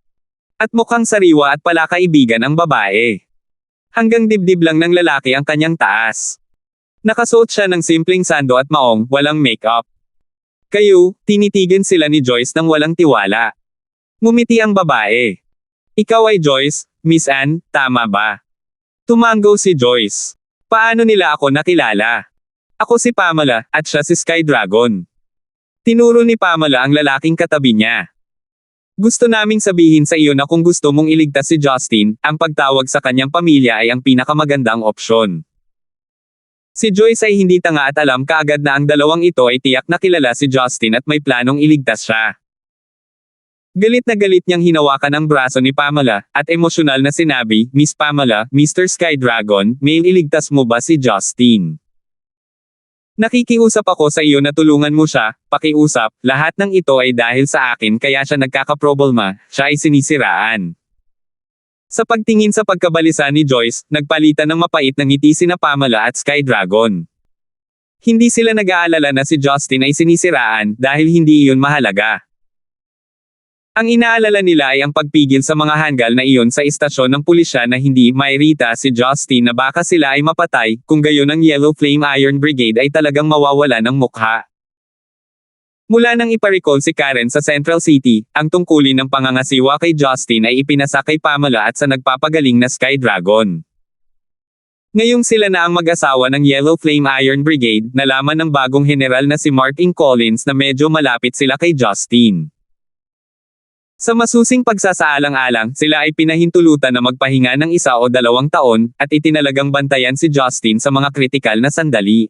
At mukhang sariwa at palakaibigan ang babae. Hanggang dibdib lang ng lalaki ang kanyang taas. Nakasuot siya ng simpleng sando at maong, walang make-up. Kayo, tinitigan sila ni Joyce ng walang tiwala. Ngumiti ang babae. Ikaw ay Joyce, Miss Anne, tama ba? Tumango si Joyce. Paano nila ako nakilala? Ako si Pamela, at siya si Sky Dragon. Tinuro ni Pamela ang lalaking katabi niya. Gusto naming sabihin sa iyo na kung gusto mong iligtas si Justin, ang pagtawag sa kanyang pamilya ay ang pinakamagandang opsyon. Si Joyce ay hindi tanga at alam kaagad na ang dalawang ito ay tiyak na kilala si Justin at may planong iligtas siya. Galit na galit niyang hinawakan ang braso ni Pamela, at emosyonal na sinabi, Miss Pamela, Mr. Sky Dragon, may iligtas mo ba si Justin? Nakikiusap ako sa iyo na tulungan mo siya, pakiusap, lahat ng ito ay dahil sa akin kaya siya nagkakaproblema, siya ay sinisiraan. Sa pagtingin sa pagkabalisa ni Joyce, nagpalitan ng mapait na ngiti sina Pamela at Sky Dragon. Hindi sila nag-aalala na si Justin ay sinisiraan dahil hindi iyon mahalaga. Ang inaalala nila ay ang pagpigil sa mga hanggal na iyon sa istasyon ng pulisya na hindi mairita si Justin na baka sila ay mapatay, kung gayon ang Yellow Flame Iron Brigade ay talagang mawawala ng mukha. Mula nang ipa-recall si Karen sa Central City, ang tungkulin ng pangangasiwa kay Justin ay ipinasa kay Pamela at sa nagpapagaling na Sky Dragon. Ngayong sila na ang mag-asawa ng Yellow Flame Iron Brigade, nalaman ng bagong general na si Martin Collins na medyo malapit sila kay Justin. Sa masusing pagsasaalang-alang, sila ay pinahintulutan na magpahinga ng 1 o 2 taon, at itinalagang bantayan si Justin sa mga kritikal na sandali.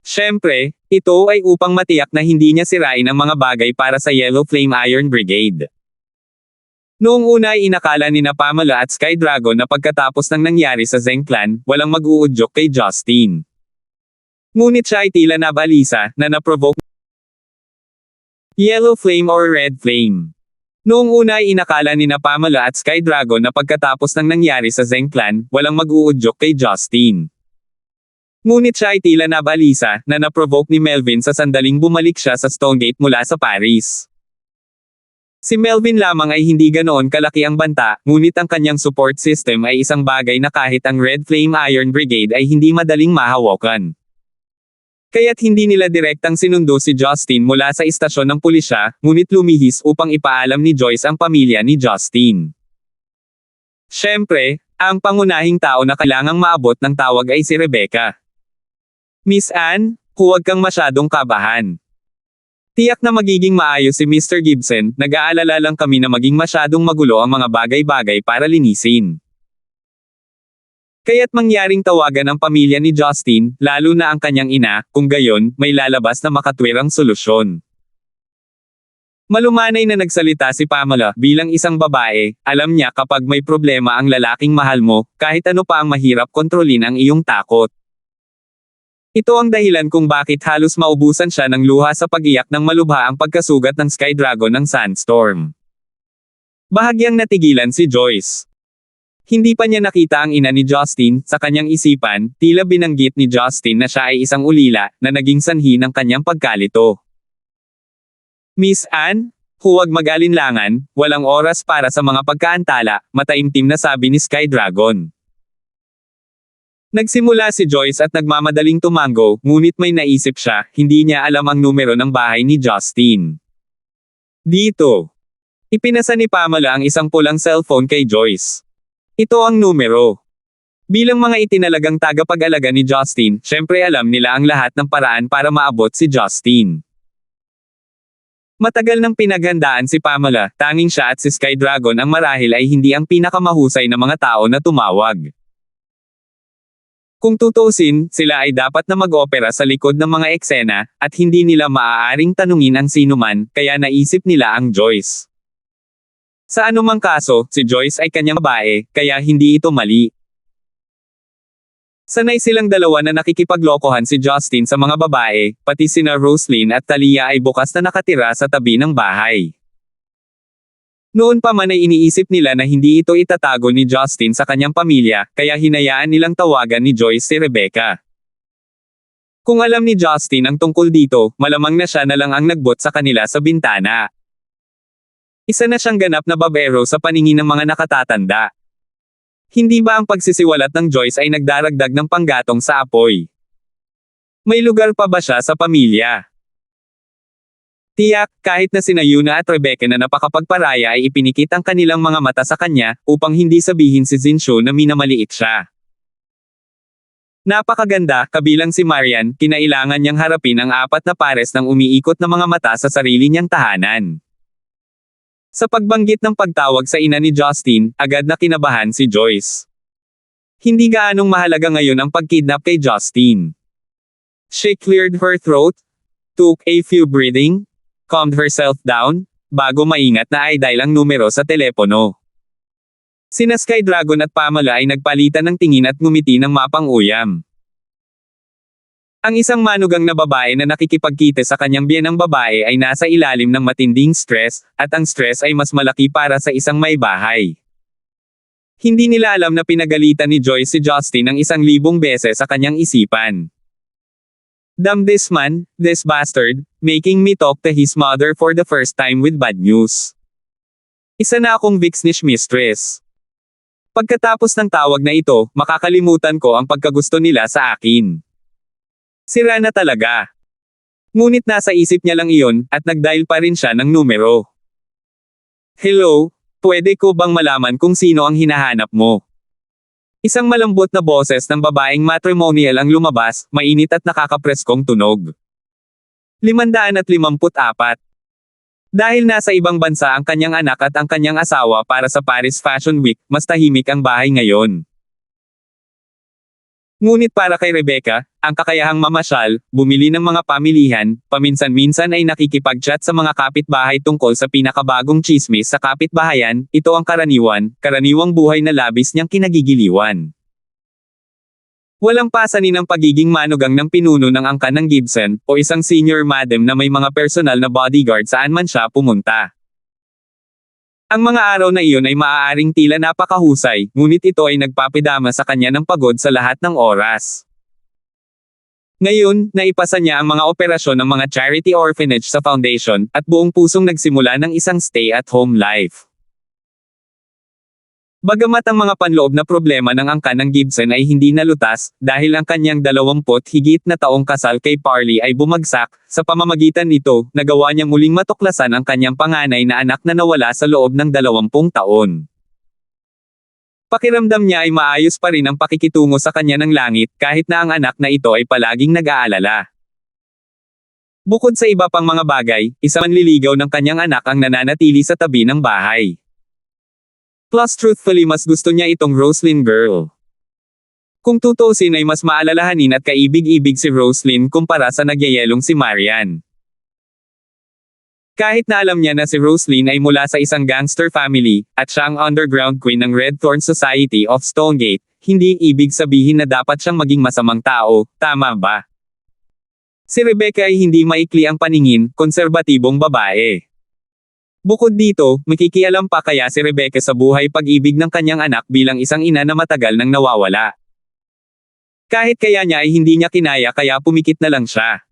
Siyempre, ito ay upang matiyak na hindi niya sirain ang mga bagay para sa Yellow Flame Iron Brigade. Noong una ay inakala ni na Pamela at Sky Dragon na pagkatapos ng nangyari sa Zeng Clan, walang mag-uudyok kay Justin. Ngunit siya ay tila nabalisa, na naprovoke Yellow Flame or Red Flame. Noong una ay inakala ni na Pamela at Sky Dragon na pagkatapos ng nangyari sa Zeng Clan, walang mag-uudyok kay Justin. Ngunit siya ay tila nabalisa na naprovoke ni Melvin sa sandaling bumalik siya sa Stonegate mula sa Paris. Si Melvin lamang ay hindi ganoon kalaki ang banta, ngunit ang kanyang support system ay isang bagay na kahit ang Red Flame Iron Brigade ay hindi madaling mahawakan. Kaya't hindi nila direktang sinundo si Justin mula sa istasyon ng pulisya, ngunit lumihis upang ipaalam ni Joyce ang pamilya ni Justin. Siyempre, ang pangunahing tao na kailangang maabot ng tawag ay si Rebecca. Miss Anne, huwag kang masyadong kabahan. Tiyak na magiging maayos si Mr. Gibson, nag-aalala lang kami na maging masyadong magulo ang mga bagay-bagay para linisin. Kaya't mangyaring tawagan ang pamilya ni Justin, lalo na ang kanyang ina, kung gayon, may lalabas na makatwirang solusyon. Malumanay na nagsalita si Pamela bilang isang babae, alam niya kapag may problema ang lalaking mahal mo, kahit ano pa ang mahirap kontrolin ang iyong takot. Ito ang dahilan kung bakit halos maubusan siya ng luha sa pag-iyak ng malubha ang pagkasugat ng Sky Dragon ng Sandstorm. Bahagyang natigilan si Joyce. Hindi pa niya nakita ang ina ni Justin, sa kanyang isipan, tila binanggit ni Justin na siya ay isang ulila, na naging sanhi ng kanyang pagkalito. Miss Anne, huwag mag-alinlangan, walang oras para sa mga pagkaantala, mataimtim na sabi ni Sky Dragon. Nagsimula si Joyce at nagmamadaling tumango, ngunit may naisip siya, hindi niya alam ang numero ng bahay ni Justin. Dito. Ipinasa ni Pamela ang isang pulang cellphone kay Joyce. Ito ang numero. Bilang mga itinalagang tagapag-alaga ni Justin, syempre alam nila ang lahat ng paraan para maabot si Justin. Matagal nang pinaghandaan si Pamela, tanging siya at si Sky Dragon ang marahil ay hindi ang pinakamahusay na mga tao na tumawag. Kung tutuusin, sila ay dapat na mag-opera sa likod ng mga eksena, at hindi nila maaaring tanungin ang sinuman, kaya naisip nila ang Joyce. Sa anumang kaso, si Joyce ay kanyang babae, kaya hindi ito mali. Sanay silang dalawa na nakikipaglokohan si Justin sa mga babae, pati sina Roslyn at Talia ay bukas na nakatira sa tabi ng bahay. Noon pa man ay iniisip nila na hindi ito itatago ni Justin sa kanyang pamilya, kaya hinayaan nilang tawagan ni Joyce si Rebecca. Kung alam ni Justin ang tungkol dito, malamang na siya na lang ang nagbot sa kanila sa bintana. Isa na siyang ganap na babero sa paningin ng mga nakatatanda. Hindi ba ang pagsisiwalat ng Joyce ay nagdaragdag ng panggatong sa apoy? May lugar pa ba siya sa pamilya? Tiyak, kahit na sina Yuna at Rebecca na napakapagparaya ay ipinikit ang kanilang mga mata sa kanya, upang hindi sabihin si Zinshu na minamaliit siya. Napakaganda, kabilang si Marian, kinailangan niyang harapin ang 4 na pares ng umiikot na mga mata sa sarili niyang tahanan. Sa pagbanggit ng pagtawag sa ina ni Justin, agad na kinabahan si Joyce. Hindi gaanong mahalaga ngayon ang pagkidnap kay Justin. She cleared her throat, took a few breathing, calmed herself down, bago maingat na i-dial ang numero sa telepono. Sina Sky Dragon at Pamela ay nagpalitan ng tingin at ngumiti ng mapang-uyam. Ang isang manugang na babae na nakikipagkita sa kanyang biyenang babae ay nasa ilalim ng matinding stress, at ang stress ay mas malaki para sa isang may bahay. Hindi nila alam na pinagalitan ni Joyce si Justin ng 1,000 beses sa kanyang isipan. Damn this man, this bastard, making me talk to his mother for the first time with bad news. Isa na akong Vixnish mistress. Pagkatapos ng tawag na ito, makakalimutan ko ang pagkagusto nila sa akin. Sira na talaga. Ngunit nasa isip niya lang iyon, at nag-dial pa rin siya ng numero. Hello, pwede ko bang malaman kung sino ang hinahanap mo? Isang malambot na boses ng babaeng matrimonial ang lumabas, mainit at nakakapreskong tunog. 554. Dahil nasa ibang bansa ang kanyang anak at ang kanyang asawa para sa Paris Fashion Week, mas tahimik ang bahay ngayon. Ngunit para kay Rebecca, ang kakayahang mamasyal, bumili ng mga pamilihan, paminsan-minsan ay nakikipag-chat sa mga kapitbahay tungkol sa pinakabagong tsismis sa kapitbahayan, ito ang karaniwang buhay na labis niyang kinagigiliwan. Walang pasanin ang pagiging manugang ng pinuno ng angkan ng Gibson, o isang senior madam na may mga personal na bodyguard saan man siya pumunta. Ang mga araw na iyon ay maaaring tila napakahusay, ngunit ito ay nagpapidama sa kanya ng pagod sa lahat ng oras. Ngayon, naipasa niya ang mga operasyon ng mga charity orphanage sa foundation, at buong pusong nagsimula ng isang stay-at-home life. Bagamat ang mga panloob na problema ng angkan ng Gibson ay hindi nalutas, dahil ang kanyang 20 higit na taong kasal kay Parley ay bumagsak, sa pamamagitan nito, nagawa niyang muling matuklasan ang kanyang panganay na anak na nawala sa loob ng 20 taon. Pakiramdam niya ay maayos pa rin ang pakikitungo sa kanya ng langit, kahit na ang anak na ito ay palaging nag-aalala. Bukod sa iba pang mga bagay, isa manliligaw ng kanyang anak ang nananatili sa tabi ng bahay. Plus truthfully mas gusto niya itong Roslyn girl. Kung tutuusin ay mas maalalahanin at kaibig-ibig si Roslyn kumpara sa nagyayelong si Marian. Kahit na alam niya na si Roslyn ay mula sa isang gangster family, at siya ang underground queen ng Red Thorn Society of Stonegate, hindi ibig sabihin na dapat siyang maging masamang tao, tama ba? Si Rebecca ay hindi maikli ang paningin, konserbatibong babae. Bukod dito, makikialam pa kaya si Rebecca sa buhay pag-ibig ng kanyang anak bilang isang ina na matagal nang nawawala. Kahit kaya niya ay hindi niya kinaya kaya pumikit na lang siya.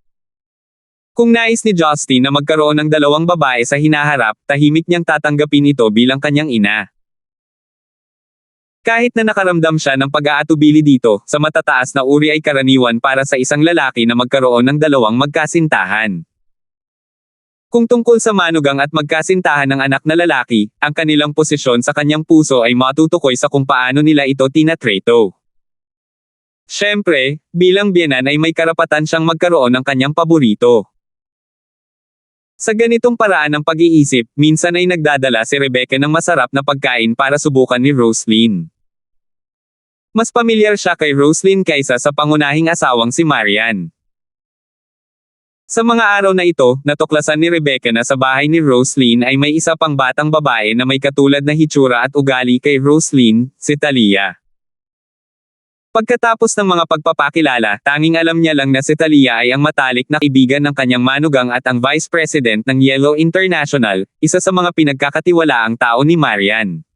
Kung nais ni Justin na magkaroon ng 2 babae sa hinaharap, tahimik niyang tatanggapin ito bilang kanyang ina. Kahit na nakaramdam siya ng pag-aatubili dito, sa matataas na uri ay karaniwan para sa isang lalaki na magkaroon ng 2 magkasintahan. Kung tungkol sa manugang at magkasintahan ng anak na lalaki, ang kanilang posisyon sa kanyang puso ay matutukoy sa kung paano nila ito tinatrato. Siyempre, bilang biyenan ay may karapatan siyang magkaroon ng kanyang paborito. Sa ganitong paraan ng pag-iisip, minsan ay nagdadala si Rebecca ng masarap na pagkain para subukan ni Roslyn. Mas pamilyar siya kay Roslyn kaysa sa pangunahing asawang si Marian. Sa mga araw na ito, natuklasan ni Rebecca na sa bahay ni Roslyn ay may isa pang batang babae na may katulad na hitsura at ugali kay Roslyn, si Talia. Pagkatapos ng mga pagpapakilala, tanging alam niya lang na si Talia ay ang matalik na kaibigan ng kanyang manugang at ang Vice President ng Yellow International, isa sa mga pinagkakatiwalaang tao ni Marian.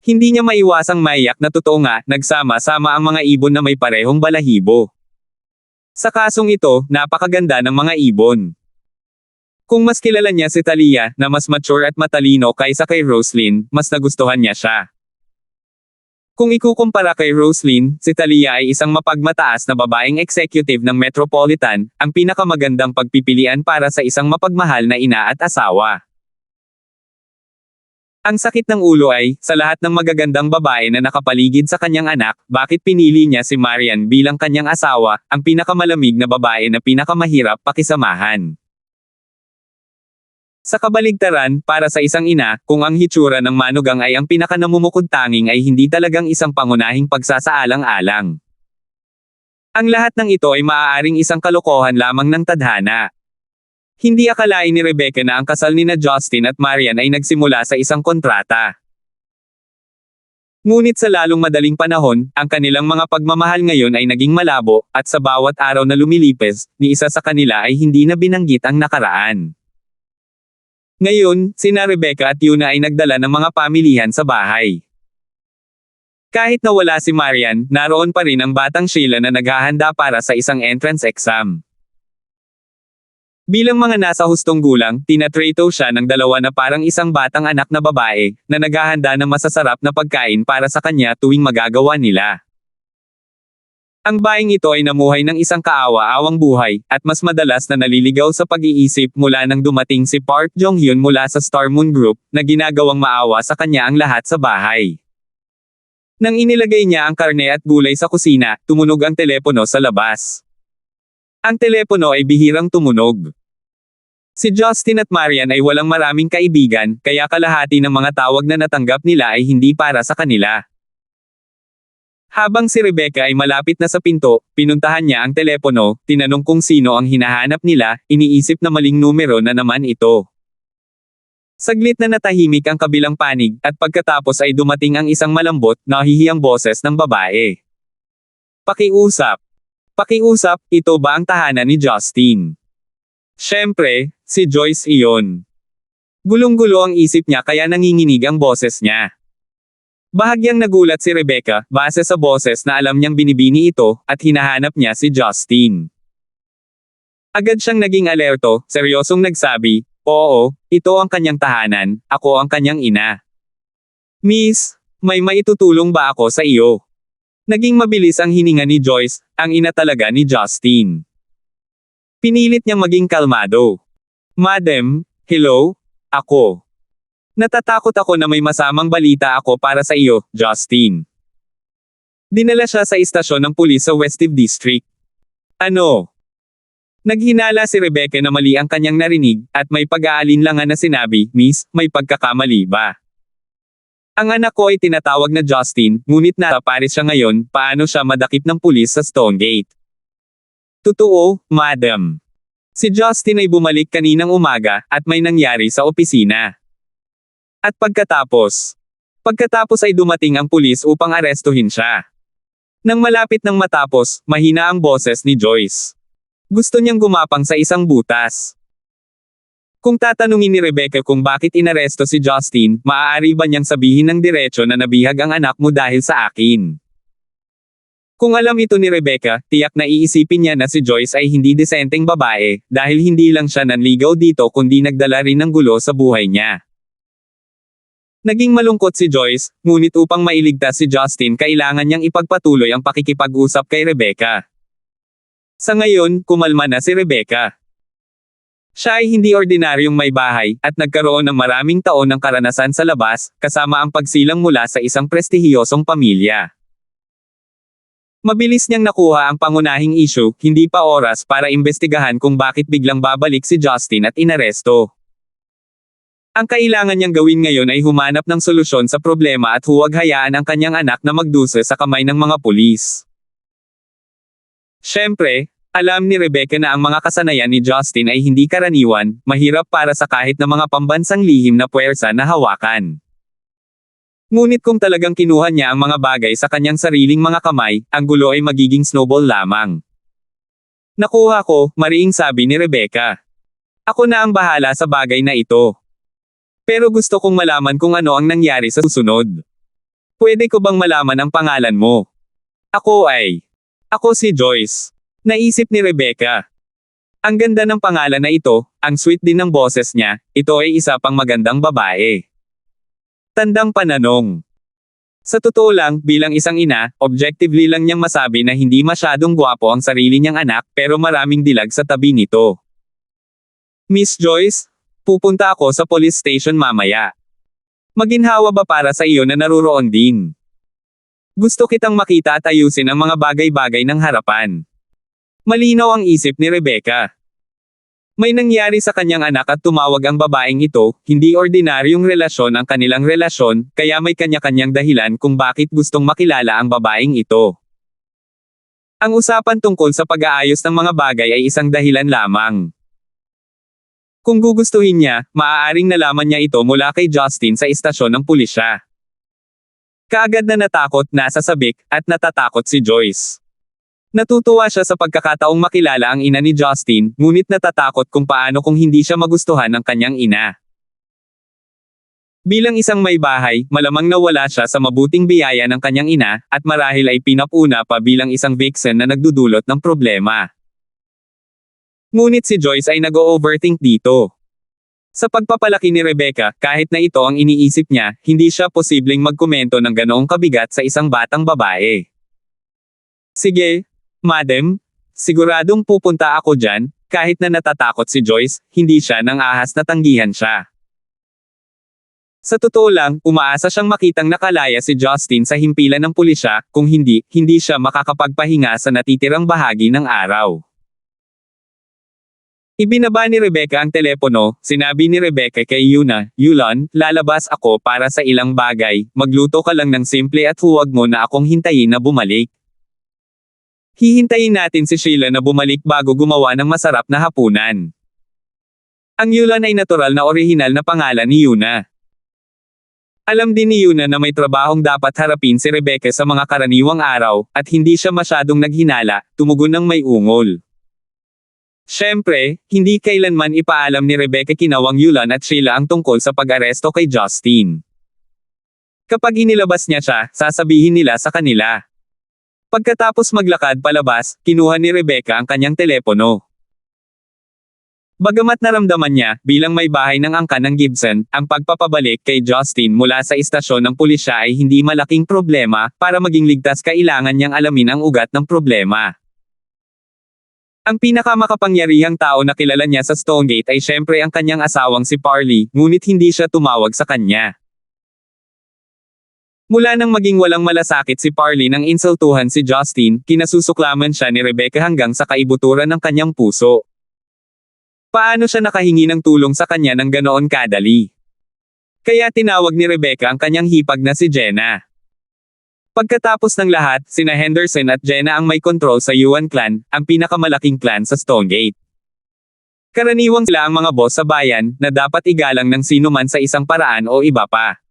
Hindi niya maiwasang maiyak na totoo nga, nagsama-sama ang mga ibon na may parehong balahibo. Sa kasong ito, napakaganda ng mga ibon. Kung mas kilala niya si Talia, na mas mature at matalino kaysa kay Roslyn, mas nagustuhan niya siya. Kung ikukumpara kay Roslyn, si Talia ay isang mapagmataas na babaeng executive ng Metropolitan, ang pinakamagandang pagpipilian para sa isang mapagmahal na ina at asawa. Ang sakit ng ulo ay, sa lahat ng magagandang babae na nakapaligid sa kanyang anak, bakit pinili niya si Marian bilang kanyang asawa, ang pinakamalamig na babae na pinakamahirap pakisamahan. Sa kabaligtaran, para sa isang ina, kung ang hitsura ng manugang ay ang pinakanamumukod-tanging ay hindi talagang isang pangunahing pagsasaalang-alang. Ang lahat ng ito ay maaaring isang kalokohan lamang ng tadhana. Hindi akalain ni Rebecca na ang kasal nina Justin at Marian ay nagsimula sa isang kontrata. Ngunit sa lalong madaling panahon, ang kanilang mga pagmamahal ngayon ay naging malabo, at sa bawat araw na lumilipas, ni isa sa kanila ay hindi na binanggit ang nakaraan. Ngayon, sina Rebecca at Yuna ay nagdala ng mga pamilihan sa bahay. Kahit na wala si Marian, naroon pa rin ang batang Sheila na naghahanda para sa isang entrance exam. Bilang mga nasa hustong gulang, tinatrato siya ng 2 na parang isang batang anak na babae, na naghahanda ng masasarap na pagkain para sa kanya tuwing magagawa nila. Ang baeng ito ay namuhay ng isang kaawa-awang buhay, at mas madalas na naliligaw sa pag-iisip mula nang dumating si Park Jong-hyun mula sa Star Moon Group, na ginagawang maawa sa kanya ang lahat sa bahay. Nang inilagay niya ang karne at gulay sa kusina, tumunog ang telepono sa labas. Ang telepono ay bihirang tumunog. Si Justin at Marian ay walang maraming kaibigan, kaya kalahati ng mga tawag na natanggap nila ay hindi para sa kanila. Habang si Rebecca ay malapit na sa pinto, pinuntahan niya ang telepono, tinanong kung sino ang hinahanap nila, iniisip na maling numero na naman ito. Saglit na natahimik ang kabilang panig, at pagkatapos ay dumating ang isang malambot, nahihiyang boses ng babae. Pakiusap. Pakiusap, ito ba ang tahanan ni Justin? Siyempre, si Joyce iyon. Gulong-gulo ang isip niya kaya nanginginig ang boses niya. Bahagyang nagulat si Rebecca, base sa boses na alam niyang binibini ito, at hinahanap niya si Justin. Agad siyang naging alerto, seryosong nagsabi, "Oo, ito ang kanyang tahanan, ako ang kanyang ina. Miss, may maitutulong ba ako sa iyo?" Naging mabilis ang hininga ni Joyce, ang ina talaga ni Justin. Pinilit niyang maging kalmado. "Madam, hello? Ako. Natatakot ako na may masamang balita ako para sa iyo, Justin." Dinala siya sa istasyon ng pulis sa Westive District. "Ano?" Naghinala si Rebecca na mali ang kanyang narinig, at may pag-aalinlangan na sinabi, "Miss, may pagkakamali ba? Ang anak ko ay tinatawag na Justin, ngunit nasa Paris siya ngayon, paano siya madakip ng pulis sa Stonegate?" "Totoo, madam. Si Justin ay bumalik kaninang umaga, at may nangyari sa opisina. At pagkatapos ay dumating ang pulis upang arestuhin siya." Nang malapit nang matapos, mahina ang boses ni Joyce. Gusto niyang gumapang sa isang butas. Kung tatanungin ni Rebecca kung bakit inaresto si Justin, maaari ba niyang sabihin ng diretso na nabihag ang anak mo dahil sa akin? Kung alam ito ni Rebecca, tiyak na iisipin niya na si Joyce ay hindi desenteng babae, dahil hindi lang siya nanligaw dito kundi nagdala rin ng gulo sa buhay niya. Naging malungkot si Joyce, ngunit upang mailigtas si Justin kailangan niyang ipagpatuloy ang pakikipag-usap kay Rebecca. Sa ngayon, kumalma na si Rebecca. Siya ay hindi ordinaryong may bahay, at nagkaroon ng maraming taon ng karanasan sa labas, kasama ang pagsilang mula sa isang prestihiyosong pamilya. Mabilis niyang nakuha ang pangunahing issue, hindi pa oras para imbestigahan kung bakit biglang babalik si Justin at inaresto. Ang kailangan niyang gawin ngayon ay humanap ng solusyon sa problema at huwag hayaan ang kanyang anak na magdusa sa kamay ng mga pulis. Siyempre, alam ni Rebecca na ang mga kasanayan ni Justin ay hindi karaniwan, mahirap para sa kahit na mga pambansang lihim na puwersa na hawakan. Ngunit kung talagang kinuha niya ang mga bagay sa kanyang sariling mga kamay, ang gulo ay magiging snowball lamang. "Nakuha ko," mariing sabi ni Rebecca. "Ako na ang bahala sa bagay na ito. Pero gusto kong malaman kung ano ang nangyari sa susunod. Pwede ko bang malaman ang pangalan mo?" Ako si Joyce." Naisip ni Rebecca. Ang ganda ng pangalan na ito, ang sweet din ng boses niya, ito ay isa pang magandang babae. Tandang pananong. Sa totoo lang, bilang isang ina, objectively lang niyang masabi na hindi masyadong gwapo ang sarili niyang anak, pero maraming dilag sa tabi nito. "Miss Joyce, pupunta ako sa police station mamaya. Maginhawa ba para sa iyo na naruroon din? Gusto kitang makita at ayusin ang mga bagay-bagay ng harapan." Malinaw ang isip ni Rebecca. May nangyari sa kanyang anak at tumawag ang babaeng ito, hindi ordinaryong relasyon ang kanilang relasyon, kaya may kanya-kanyang dahilan kung bakit gustong makilala ang babaeng ito. Ang usapan tungkol sa pag-aayos ng mga bagay ay isang dahilan lamang. Kung gugustuhin niya, maaaring nalaman niya ito mula kay Justin sa istasyon ng pulisya. Kaagad na natakot, nasa sabik, at natatakot si Joyce. Natutuwa siya sa pagkakataong makilala ang ina ni Justin, ngunit natatakot kung paano kung hindi siya magustuhan ng kanyang ina. Bilang isang may bahay, malamang nawala siya sa mabuting biyaya ng kanyang ina, at marahil ay pinapuna pa bilang isang vixen na nagdudulot ng problema. Ngunit si Joyce ay nag-o-overthink dito. Sa pagpapalaki ni Rebecca, kahit na ito ang iniisip niya, hindi siya posibleng magkomento ng ganoong kabigat sa isang batang babae. "Sige, madam, siguradong pupunta ako dyan." Kahit na natatakot si Joyce, hindi siya nang ahas na tanggihan siya. Sa totoo lang, umaasa siyang makitang nakalaya si Justin sa himpilan ng pulisya, kung hindi siya makakapagpahinga sa natitirang bahagi ng araw. Ibinaba ni Rebecca ang telepono, sinabi ni Rebecca kay Yuna, "Yulan, lalabas ako para sa ilang bagay, magluto ka lang ng simple at huwag mo na akong hintayin na bumalik. Hihintayin natin si Sheila na bumalik bago gumawa ng masarap na hapunan." Ang Yulan ay natural na orihinal na pangalan ni Yuna. Alam din ni Yuna na may trabahong dapat harapin si Rebecca sa mga karaniwang araw, at hindi siya masyadong naghinala, tumugon ng may ungol. Siyempre, hindi kailanman ipaalam ni Rebecca kinawang Yulan at Sheila ang tungkol sa pag-aresto kay Justin. Kapag inilabas niya siya, sasabihin nila sa kanila. Pagkatapos maglakad palabas, kinuha ni Rebecca ang kanyang telepono. Bagamat naramdaman niya, bilang may bahay ng angkan ng Gibson, ang pagpapabalik kay Justin mula sa istasyon ng pulisya ay hindi malaking problema, para maging ligtas kailangan niyang alamin ang ugat ng problema. Ang pinakamakapangyarihang tao na kilala niya sa Stonegate ay syempre ang kanyang asawang si Parley, ngunit hindi siya tumawag sa kanya. Mula nang maging walang malasakit si Parley nang insultuhan si Justin, kinasusuklaman siya ni Rebecca hanggang sa kaibuturan ng kanyang puso. Paano siya nakahingi ng tulong sa kanya ng ganoon kadali? Kaya tinawag ni Rebecca ang kanyang hipag na si Jenna. Pagkatapos ng lahat, sina Henderson at Jenna ang may kontrol sa Yuan clan, ang pinakamalaking clan sa Stonegate. Karaniwang sila ang mga boss sa bayan, na dapat igalang ng sino man sa isang paraan o iba pa.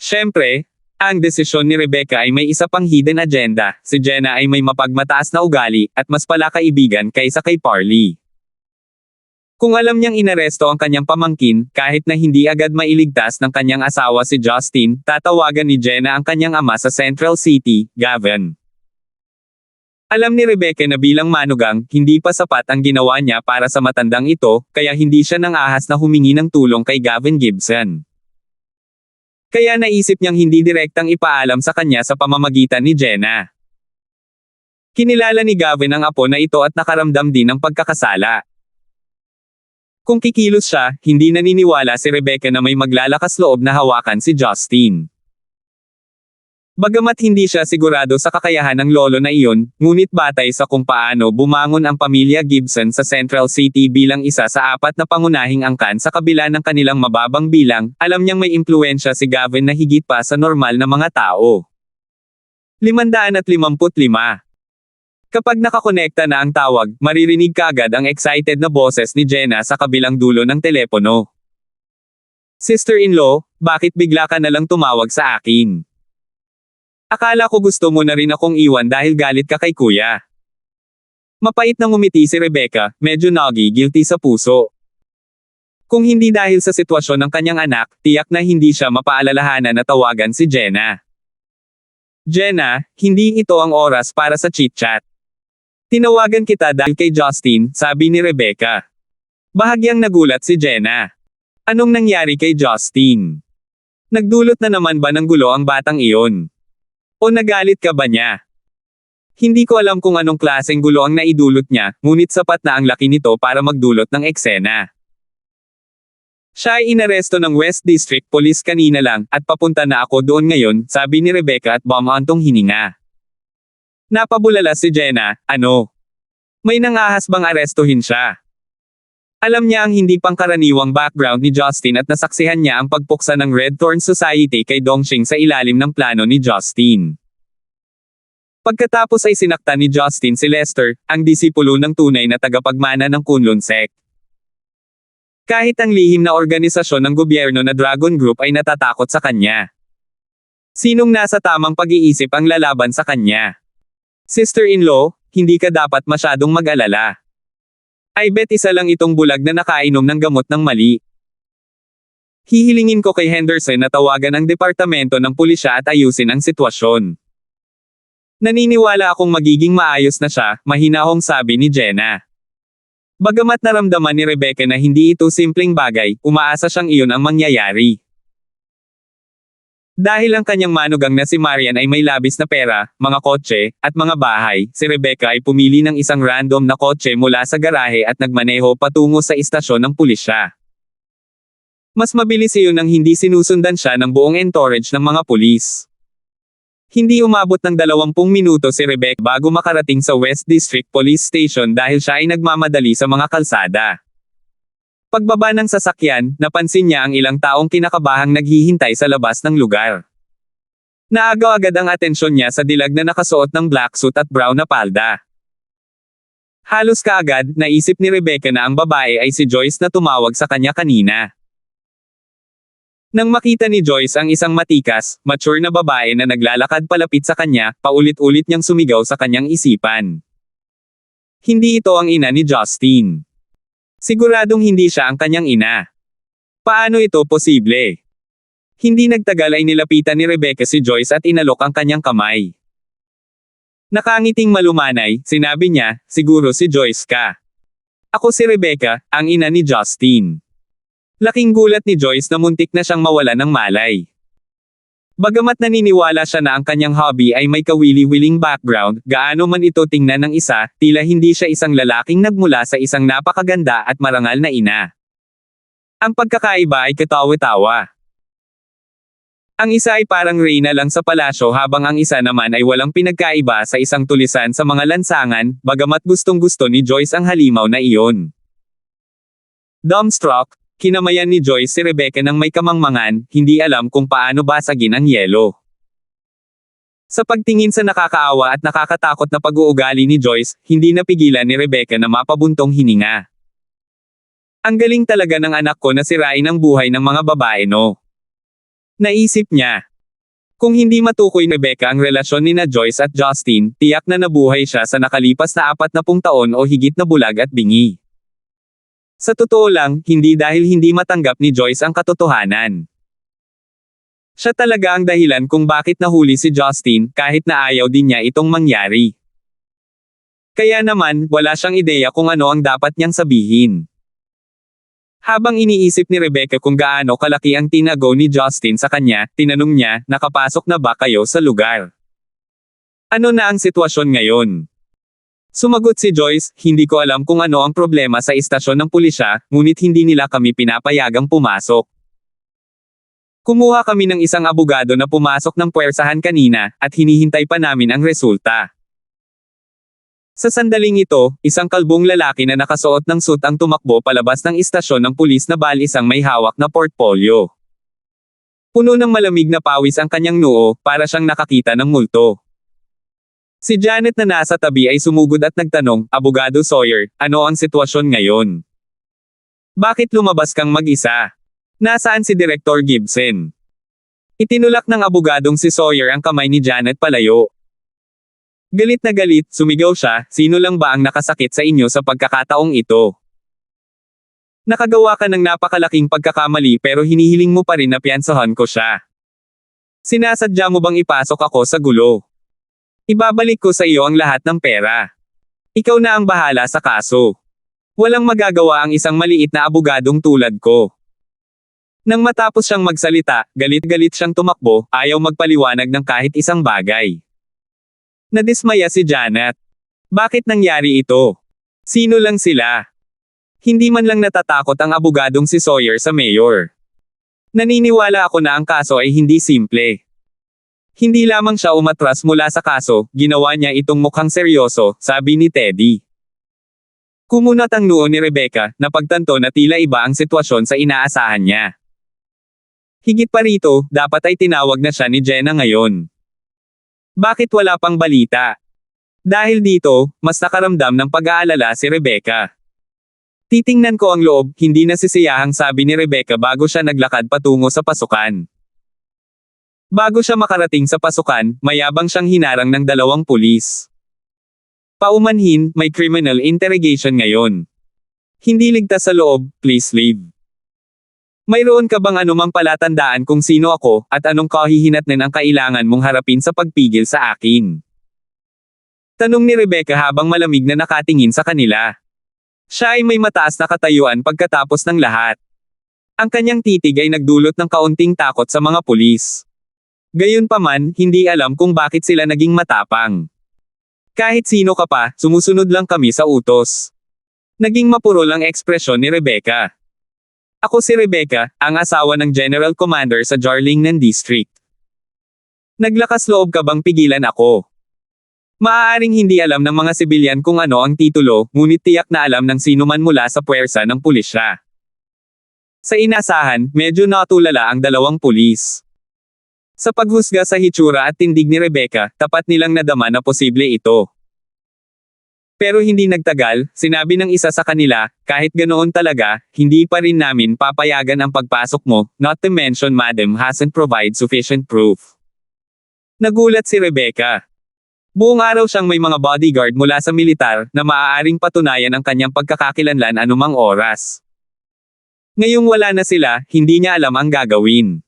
Siyempre, ang desisyon ni Rebecca ay may isa pang hidden agenda, si Jenna ay may mapagmataas na ugali, at mas palakaibigan kaysa kay Parley. Kung alam niyang inaresto ang kanyang pamangkin, kahit na hindi agad mailigtas ng kanyang asawa si Justin, tatawagan ni Jenna ang kanyang ama sa Central City, Gavin. Alam ni Rebecca na bilang manugang, hindi pa sapat ang ginawa niya para sa matandang ito, kaya hindi siya nang ahas na humingi ng tulong kay Gavin Gibson. Kaya naisip niyang hindi direktang ipaalam sa kanya sa pamamagitan ni Jenna. Kinilala ni Gavin ang apo na ito at nakaramdam din ng pagkakasala. Kung kikilos siya, hindi naniniwala si Rebecca na may maglalakas loob na hawakan si Justin. Bagamat hindi siya sigurado sa kakayahan ng lolo na iyon, ngunit batay sa kung paano bumangon ang pamilya Gibson sa Central City bilang isa sa 4 na pangunahing angkan sa kabila ng kanilang mababang bilang, alam niyang may impluwensya si Gavin na higit pa sa normal na mga tao. 555. Kapag nakakonekta na ang tawag, maririnig kaagad ang excited na boses ni Jenna sa kabilang dulo ng telepono. Sister-in-law, bakit bigla ka na lang tumawag sa akin? Akala ko gusto mo na rin akong iwan dahil galit ka kay kuya. Mapait na ngumiti si Rebecca, medyo guilty sa puso. Kung hindi dahil sa sitwasyon ng kanyang anak, tiyak na hindi siya mapaalalahanan na tawagan si Jenna. Jenna, hindi ito ang oras para sa chit-chat. Tinawagan kita dahil kay Justin, sabi ni Rebecca. Bahagyang nagulat si Jenna. Anong nangyari kay Justin? Nagdulot na naman ba ng gulo ang batang iyon? O nagalit ka ba niya? Hindi ko alam kung anong klaseng gulo ang naidulot niya, ngunit sapat na ang laki nito para magdulot ng eksena. Siya ay inaresto ng West District Police kanina lang, at papunta na ako doon ngayon, sabi ni Rebecca at bumantong hininga. Napabulala si Jenna, ano? May nangahas bang arestuhin siya? Alam niya ang hindi pangkaraniwang background ni Justin at nasaksihan niya ang pagpuksa ng Red Thorn Society kay Dongxing sa ilalim ng plano ni Justin. Pagkatapos ay sinaktan ni Justin si Lester, ang disipulo ng tunay na tagapagmana ng Kunlun Sect. Kahit ang lihim na organisasyon ng gobyerno na Dragon Group ay natatakot sa kanya. Sinong nasa tamang pag-iisip ang lalaban sa kanya? Sister-in-law, hindi ka dapat masyadong mag-alala. I bet isa lang itong bulag na nakainom ng gamot ng mali. Hihilingin ko kay Henderson na tawagan ang departamento ng pulisya at ayusin ang sitwasyon. Naniniwala akong magiging maayos na siya, mahinahong sabi ni Jenna. Bagamat naramdaman ni Rebecca na hindi ito simpleng bagay, umaasa siyang iyon ang mangyayari. Dahil ang kanyang manugang na si Marian ay may labis na pera, mga kotse, at mga bahay, si Rebecca ay pumili ng isang random na kotse mula sa garahe at nagmaneho patungo sa istasyon ng pulisya. Mas mabilis iyon nang hindi sinusundan siya ng buong entourage ng mga pulis. Hindi umabot ng 20 minuto si Rebecca bago makarating sa West District Police Station dahil siya ay nagmamadali sa mga kalsada. Pagbaba ng sasakyan, napansin niya ang ilang taong kinakabahang naghihintay sa labas ng lugar. Naagaw agad ang atensyon niya sa dilag na nakasuot ng black suit at brown na palda. Halos kaagad, naisip ni Rebecca na ang babae ay si Joyce na tumawag sa kanya kanina. Nang makita ni Joyce ang isang matikas, mature na babae na naglalakad palapit sa kanya, paulit-ulit niyang sumigaw sa kanyang isipan. Hindi ito ang ina ni Justin. Siguradong hindi siya ang kanyang ina. Paano ito posible? Hindi nagtagal ay nilapitan ni Rebecca si Joyce at inalok ang kanyang kamay. Nakangiting malumanay, sinabi niya, siguro si Joyce ka. Ako si Rebecca, ang ina ni Justin. Laking gulat ni Joyce na muntik na siyang mawala ng malay. Bagamat naniniwala siya na ang kanyang hobby ay may kawili-wiling background, gaano man ito tingnan ng isa, tila hindi siya isang lalaking nagmula sa isang napakaganda at marangal na ina. Ang pagkakaiba ay katawa-tawa. Ang isa ay parang reyna lang sa palasyo habang ang isa naman ay walang pinagkaiba sa isang tulisan sa mga lansangan, bagamat gustong-gusto ni Joyce ang halimaw na iyon. Dumbstruck, kinamayan ni Joyce si Rebecca ng may kamangmangan, hindi alam kung paano basagin ang yelo. Sa pagtingin sa nakakaawa at nakakatakot na pag-uugali ni Joyce, hindi napigilan ni Rebecca na mapabuntong hininga. Ang galing talaga ng anak ko na sirain ang buhay ng mga babae no. Naisip niya. Kung hindi matukoy ni Rebecca ang relasyon ni na Joyce at Justin, tiyak na nabuhay siya sa nakalipas na 40 taon o higit na bulag at bingi. Sa totoo lang, hindi dahil hindi matanggap ni Joyce ang katotohanan. Siya talaga ang dahilan kung bakit nahuli si Justin, kahit na ayaw din niya itong mangyari. Kaya naman, wala siyang ideya kung ano ang dapat niyang sabihin. Habang iniisip ni Rebecca kung gaano kalaki ang tinago ni Justin sa kanya, tinanong niya, nakapasok na ba kayo sa lugar? Ano na ang sitwasyon ngayon? Sumagot si Joyce, hindi ko alam kung ano ang problema sa istasyon ng pulisya, ngunit hindi nila kami pinapayagang pumasok. Kumuha kami ng isang abogado na pumasok ng puwersahan kanina, at hinihintay pa namin ang resulta. Sa sandaling ito, isang kalbong lalaki na nakasuot ng suit ang tumakbo palabas ng istasyon ng pulis na isang may hawak na portfolyo. Puno ng malamig na pawis ang kanyang noo, para siyang nakakita ng multo. Si Janet na nasa tabi ay sumugod at nagtanong, Abogado Sawyer, ano ang sitwasyon ngayon? Bakit lumabas kang mag-isa? Nasaan si Director Gibson? Itinulak ng abogadong si Sawyer ang kamay ni Janet palayo. Galit na galit, sumigaw siya, sino lang ba ang nakasakit sa inyo sa pagkakataong ito? Nakagawa ka ng napakalaking pagkakamali pero hinihiling mo pa rin na piyansahan ko siya. Sinasadya mo bang ipasok ako sa gulo? Ibabalik ko sa iyo ang lahat ng pera. Ikaw na ang bahala sa kaso. Walang magagawa ang isang maliit na abogadong tulad ko. Nang matapos siyang magsalita, galit-galit siyang tumakbo, ayaw magpaliwanag ng kahit isang bagay. Nadismaya si Janet. Bakit nangyari ito? Sino lang sila? Hindi man lang natatakot ang abogadong si Sawyer sa mayor. Naniniwala ako na ang kaso ay hindi simple. Hindi lamang siya umatras mula sa kaso, ginawa niya itong mukhang seryoso, sabi ni Teddy. Kumunat ang noo ni Rebecca, napagtanto na tila iba ang sitwasyon sa inaasahan niya. Higit pa rito, dapat ay tinawag na siya ni Jenna ngayon. Bakit wala pang balita? Dahil dito, mas nakaramdam ng pag-aalala si Rebecca. Titingnan ko ang loob, hindi nasisiyahang sabi ni Rebecca bago siya naglakad patungo sa pasukan. Bago siya makarating sa pasukan, mayabang siyang hinarang ng 2 pulis. Paumanhin, may criminal interrogation ngayon. Hindi ligtas sa loob, please leave. Mayroon ka bang anumang palatandaan kung sino ako, at anong kahihinatnan ang kailangan mong harapin sa pagpigil sa akin? Tanong ni Rebecca habang malamig na nakatingin sa kanila. Siya ay may mataas na katayuan pagkatapos ng lahat. Ang kanyang titig ay nagdulot ng kaunting takot sa mga pulis. Gayunpaman, hindi alam kung bakit sila naging matapang. Kahit sino ka pa, sumusunod lang kami sa utos. Naging mapurol ang ekspresyon ni Rebecca. Ako si Rebecca, ang asawa ng General Commander sa Jarlingnan District. Naglakas loob ka bang pigilan ako? Maaaring hindi alam ng mga sibilyan kung ano ang titulo, ngunit tiyak na alam ng sinuman mula sa puwersa ng pulisya. Sa inasahan, medyo natulala ang 2 pulis. Sa paghusga sa hitsura at tindig ni Rebecca, tapat nilang nadama na posible ito. Pero hindi nagtagal, sinabi ng isa sa kanila, kahit ganoon talaga, hindi pa rin namin papayagan ang pagpasok mo, not to mention Madam hasn't provide sufficient proof. Nagulat si Rebecca. Buong araw siyang may mga bodyguard mula sa militar, na maaaring patunayan ang kanyang pagkakakilanlan anumang oras. Ngayong wala na sila, hindi niya alam ang gagawin.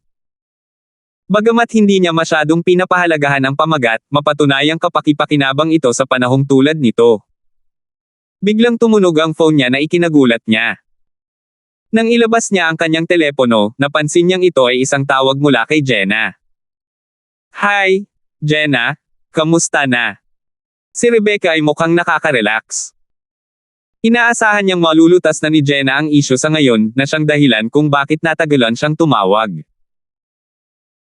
Bagamat hindi niya masyadong pinapahalagahan ang pamagat, mapatunayang kapaki-pakinabang ito sa panahong tulad nito. Biglang tumunog ang phone niya na ikinagulat niya. Nang ilabas niya ang kanyang telepono, napansin niyang ito ay isang tawag mula kay Jenna. Hi, Jenna. Kamusta na? Si Rebecca ay mukhang nakaka-relax. Inaasahan niyang malulutas na ni Jenna ang isyu sa ngayon na siyang dahilan kung bakit natagalan siyang tumawag.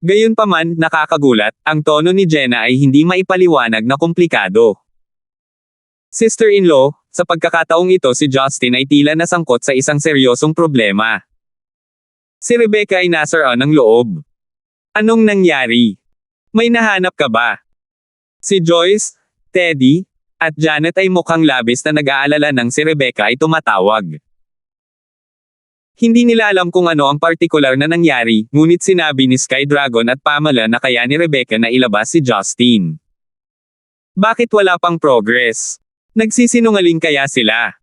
Gayunpaman, nakakagulat, ang tono ni Jenna ay hindi maipaliwanag na komplikado. Sister-in-law, sa pagkakataong ito si Justin ay tila nasangkot sa isang seryosong problema. Si Rebecca ay nasaraan ng loob. Anong nangyari? May nahanap ka ba? Si Joyce, Teddy, at Janet ay mukhang labis na nag-aalala nang si Rebecca ay tumatawag. Hindi nila alam kung ano ang partikular na nangyari, ngunit sinabi ni Sky Dragon at Pamela na kaya ni Rebecca na ilabas si Justin. Bakit wala pang progress? Nagsisinungaling kaya sila?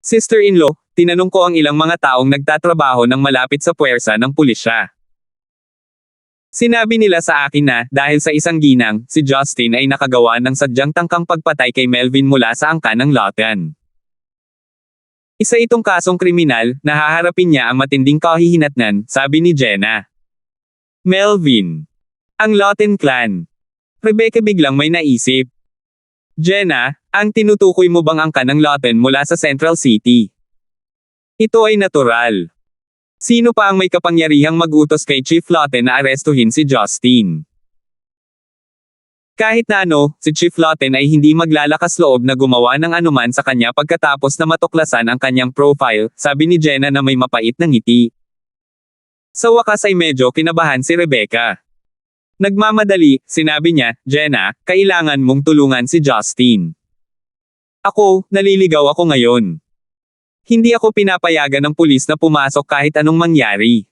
Sister-in-law, tinanong ko ang ilang mga taong nagtatrabaho ng malapit sa puwersa ng pulisya. Sinabi nila sa akin na, dahil sa isang ginang, si Justin ay nakagawa ng sadyang tangkang pagpatay kay Melvin mula sa angkan ng Lawton. Isa itong kasong kriminal, na haharapin niya ang matinding kahihinatnan, sabi ni Jenna. Melvin. Ang Lawton clan. Rebecca biglang may naisip. Jenna, ang tinutukoy mo bang angkan ng Lawton mula sa Central City? Ito ay natural. Sino pa ang may kapangyarihang mag-utos kay Chief Lawton na arestuhin si Justin? Kahit na ano, si Chief Lawton ay hindi maglalakas loob na gumawa ng anuman sa kanya pagkatapos na matuklasan ang kanyang profile, sabi ni Jenna na may mapait na ngiti. Sa wakas ay medyo kinabahan si Rebecca. Nagmamadali, sinabi niya, Jenna, kailangan mong tulungan si Justin. Ako, naliligaw ako ngayon. Hindi ako pinapayagan ng pulis na pumasok kahit anong mangyari.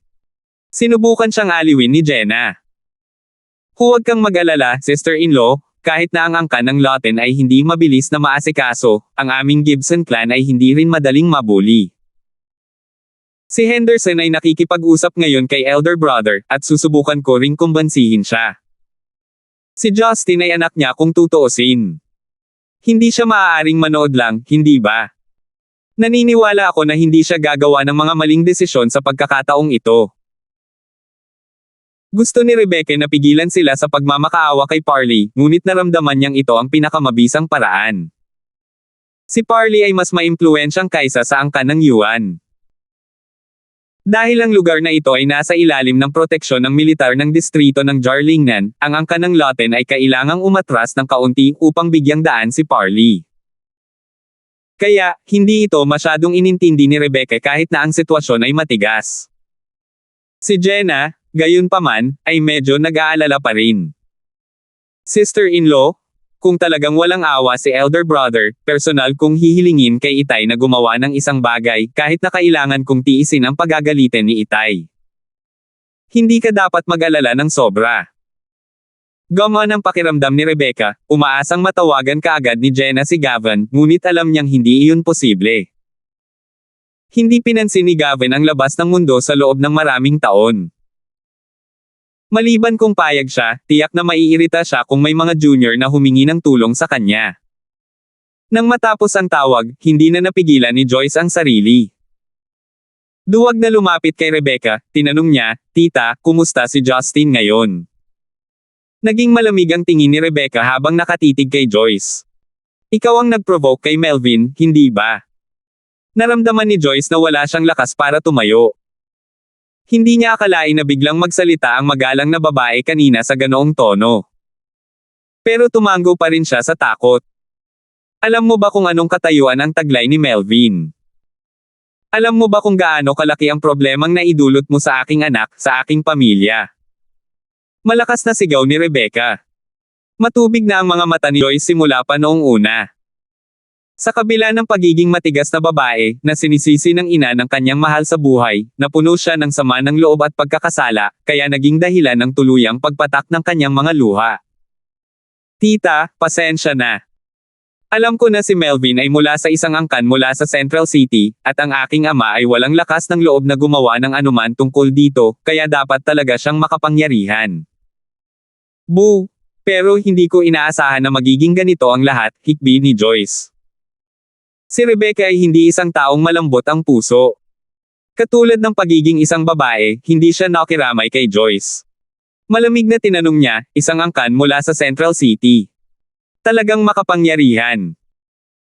Sinubukan siyang aliwin ni Jenna. Huwag kang mag-alala, sister-in-law, kahit na ang angkan ng Lawton ay hindi mabilis na maasikaso, ang aming Gibson clan ay hindi rin madaling mabuli. Si Henderson ay nakikipag-usap ngayon kay elder brother, at susubukan ko ring kumbansihin siya. Si Justin ay anak niya kung tutuusin. Hindi siya maaaring manood lang, hindi ba? Naniniwala ako na hindi siya gagawa ng mga maling desisyon sa pagkakataong ito. Gusto ni Rebecca na pigilan sila sa pagmamakaawa kay Parley, ngunit naramdaman niyang ito ang pinakamabisang paraan. Si Parley ay mas maimpluwensyang kaysa sa angkan ng Yuan. Dahil ang lugar na ito ay nasa ilalim ng proteksyon ng militar ng distrito ng Jarlingnan, ang angkan ng Lawton ay kailangang umatras ng kaunti upang bigyang daan si Parley. Kaya, hindi ito masyadong inintindi ni Rebecca kahit na ang sitwasyon ay matigas. Si Jenna, gayunpaman, ay medyo nag-aalala pa rin. Sister-in-law, kung talagang walang awa si elder brother, personal kong hihilingin kay Itay na gumawa ng isang bagay kahit na kailangan kong tiisin ang pagagalitin ni Itay. Hindi ka dapat mag-alala ng sobra. Gumaan ang pakiramdam ni Rebecca, umaasang matawagan kaagad ni Jenna si Gavin, ngunit alam niyang hindi iyon posible. Hindi pinansin ni Gavin ang labas ng mundo sa loob ng maraming taon. Maliban kung payag siya, tiyak na maiirita siya kung may mga junior na humingi ng tulong sa kanya. Nang matapos ang tawag, hindi na napigilan ni Joyce ang sarili. Duwag na lumapit kay Rebecca, tinanong niya, Tita, kumusta si Justin ngayon? Naging malamig ang tingin ni Rebecca habang nakatitig kay Joyce. Ikaw ang nag-provoke kay Melvin, hindi ba? Naramdaman ni Joyce na wala siyang lakas para tumayo. Hindi niya akalain na biglang magsalita ang magalang na babae kanina sa ganoong tono. Pero tumango pa rin siya sa takot. Alam mo ba kung anong katayuan ang taglay ni Melvin? Alam mo ba kung gaano kalaki ang problemang naidulot mo sa aking anak, sa aking pamilya? Malakas na sigaw ni Rebecca. Matubig na ang mga mata ni Joyce simula pa noong una. Sa kabila ng pagiging matigas na babae, na sinisisi ng ina ng kanyang mahal sa buhay, napuno siya ng sama ng loob at pagkakasala, kaya naging dahilan ng tuluyang pagpatak ng kanyang mga luha. Tita, pasensya na. Alam ko na si Melvin ay mula sa isang angkan mula sa Central City, at ang aking ama ay walang lakas ng loob na gumawa ng anuman tungkol dito, kaya dapat talaga siyang makapangyarihan. Boo! Pero hindi ko inaasahan na magiging ganito ang lahat, hikbi ni Joyce. Si Rebecca ay hindi isang taong malambot ang puso. Katulad ng pagiging isang babae, hindi siya nakiramay kay Joyce. Malamig na tinanong niya, isang angkan mula sa Central City. Talagang makapangyarihan.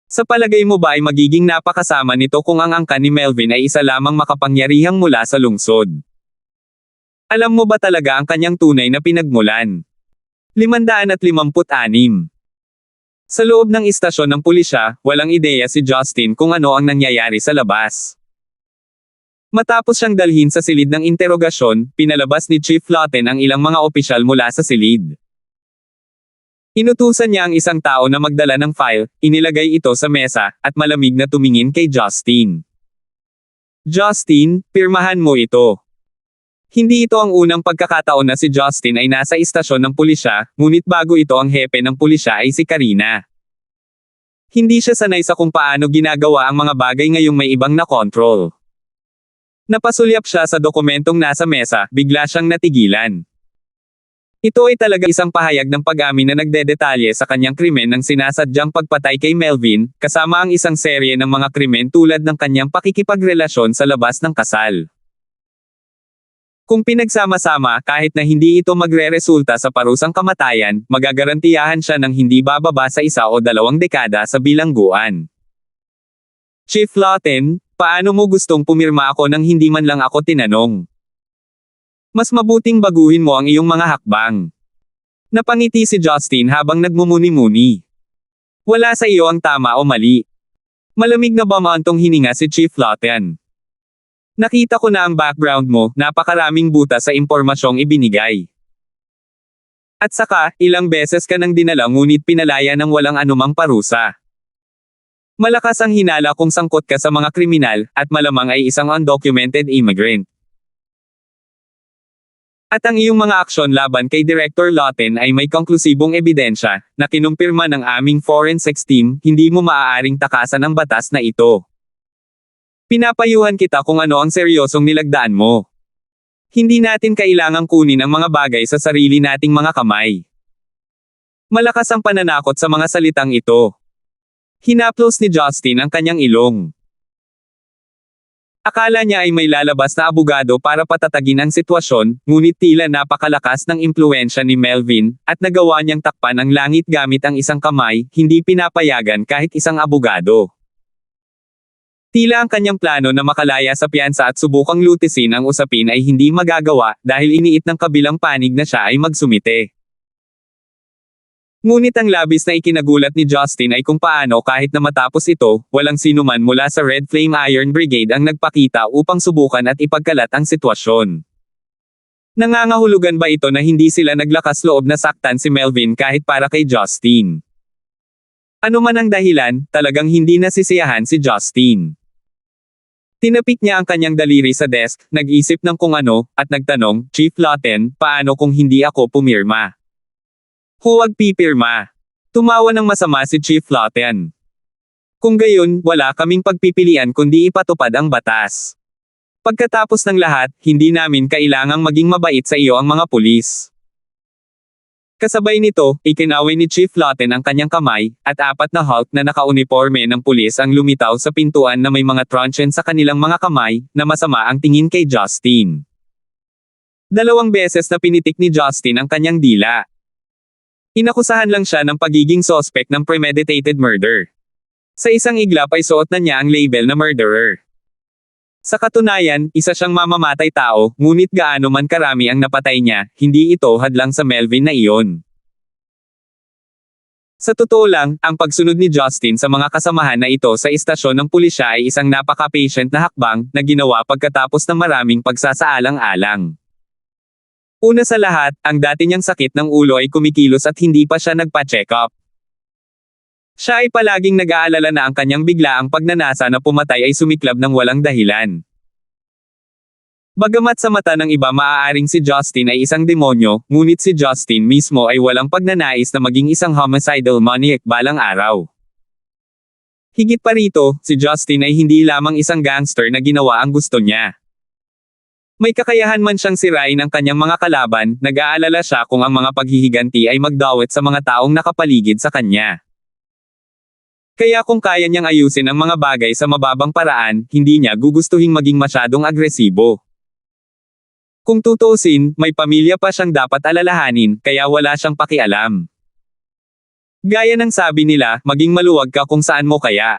Sa palagay mo ba ay magiging napakasama nito kung ang angkan ni Melvin ay isa lamang makapangyarihang mula sa lungsod? Alam mo ba talaga ang kanyang tunay na pinagmulan? 556. Sa loob ng istasyon ng pulisya, walang ideya si Justin kung ano ang nangyayari sa labas. Matapos siyang dalhin sa silid ng interogasyon, pinalabas ni Chief Lawton ang ilang mga opisyal mula sa silid. Inutusan niya ang isang tao na magdala ng file, inilagay ito sa mesa, at malamig na tumingin kay Justin. Justin, pirmahan mo ito. Hindi ito ang unang pagkakataon na si Justin ay nasa istasyon ng pulisya, ngunit bago ito ang hepe ng pulisya ay si Karina. Hindi siya sanay sa kung paano ginagawa ang mga bagay ngayong may ibang na-control. Napasulyap siya sa dokumentong nasa mesa, bigla siyang natigilan. Ito ay talaga isang pahayag ng pag-amin na nagdedetalye sa kanyang krimen ng sinasadyang pagpatay kay Melvin, kasama ang isang serye ng mga krimen tulad ng kanyang pakikipagrelasyon sa labas ng kasal. Kung pinagsama-sama, kahit na hindi ito magre-resulta sa parusang kamatayan, magagarantiyahan siya ng hindi bababa sa 1 o 2 dekada sa bilangguan. Chief Lawton, paano mo gustong pumirma ako nang hindi man lang ako tinanong? Mas mabuting baguhin mo ang iyong mga hakbang. Napangiti si Justin habang nagmumuni-muni. Wala sa iyo ang tama o mali. Malamig na bumantong hininga si Chief Lawton. Nakita ko na ang background mo, napakaraming butas sa impormasyong ibinigay. At saka, ilang beses ka nang dinala ngunit pinalaya ng walang anumang parusa. Malakas ang hinala kung sangkot ka sa mga kriminal, at malamang ay isang undocumented immigrant. At ang iyong mga aksyon laban kay Director Lawton ay may konklusibong ebidensya, na kinumpirma ng aming forensics team, hindi mo maaaring takasan ang batas na ito. Pinapayuhan kita kung ano ang seryosong nilagdaan mo. Hindi natin kailangang kunin ang mga bagay sa sarili nating mga kamay. Malakas ang pananakot sa mga salitang ito. Hinaplos ni Justin ang kanyang ilong. Akala niya ay may lalabas na abogado para patatagin ang sitwasyon, ngunit tila napakalakas ng impluwensya ni Melvin, at nagawa niyang takpan ang langit gamit ang isang kamay, hindi pinapayagan kahit isang abogado. Tila ang kanyang plano na makalaya sa piyansa at subukang lutisin ang usapin ay hindi magagawa dahil iniit ng kabilang panig na siya ay magsumite. Ngunit ang labis na ikinagulat ni Justin ay kung paano kahit na matapos ito, walang sinuman mula sa Red Flame Iron Brigade ang nagpakita upang subukan at ipagkalat ang sitwasyon. Nangangahulugan ba ito na hindi sila naglakas loob na saktan si Melvin kahit para kay Justin? Ano man ang dahilan, talagang hindi nasisiyahan si Justin. Tinapik niya ang kanyang daliri sa desk, nag-isip ng kung ano, at nagtanong, Chief Lawton, paano kung hindi ako pumirma? Huwag pipirma. Tumawa ng masama si Chief Lawton. Kung gayon, wala kaming pagpipilian kundi ipatupad ang batas. Pagkatapos ng lahat, hindi namin kailangang maging mabait sa iyo ang mga pulis. Kasabay nito, ikinaway ni Chief Lawton ang kanyang kamay, at 4 na Hulk na nakauniporme ng pulis ang lumitaw sa pintuan na may mga truncheon sa kanilang mga kamay, na masama ang tingin kay Justin. 2 beses na pinitik ni Justin ang kanyang dila. Inakusahan lang siya ng pagiging suspect ng premeditated murder. Sa isang iglap ay suot na niya ang label na murderer. Sa katunayan, isa siyang mamamatay tao, ngunit gaano man karami ang napatay niya, hindi ito hadlang sa Melvin na iyon. Sa totoo lang, ang pagsunod ni Justin sa mga kasamahan na ito sa istasyon ng pulisya ay isang napaka-patient na hakbang, na ginawa pagkatapos ng maraming pagsasaalang-alang. Una sa lahat, ang dati niyang sakit ng ulo ay kumikilos at hindi pa siya nagpa-check up. Siya ay palaging nag-aalala na ang kanyang biglaang pagnanasa na pumatay ay sumiklab ng walang dahilan. Bagamat sa mata ng iba maaaring si Justin ay isang demonyo, ngunit si Justin mismo ay walang pagnanais na maging isang homicidal maniac balang araw. Higit pa rito, si Justin ay hindi lamang isang gangster na ginawa ang gusto niya. May kakayahan man siyang sirain ang kanyang mga kalaban, nag-aalala siya kung ang mga paghihiganti ay magdawit sa mga taong nakapaligid sa kanya. Kaya kung kaya niyang ayusin ang mga bagay sa mababang paraan, hindi niya gugustuhing maging masyadong agresibo. Kung tutuusin, may pamilya pa siyang dapat alalahanin, kaya wala siyang pakialam. Gaya ng sabi nila, maging maluwag ka kung saan mo kaya.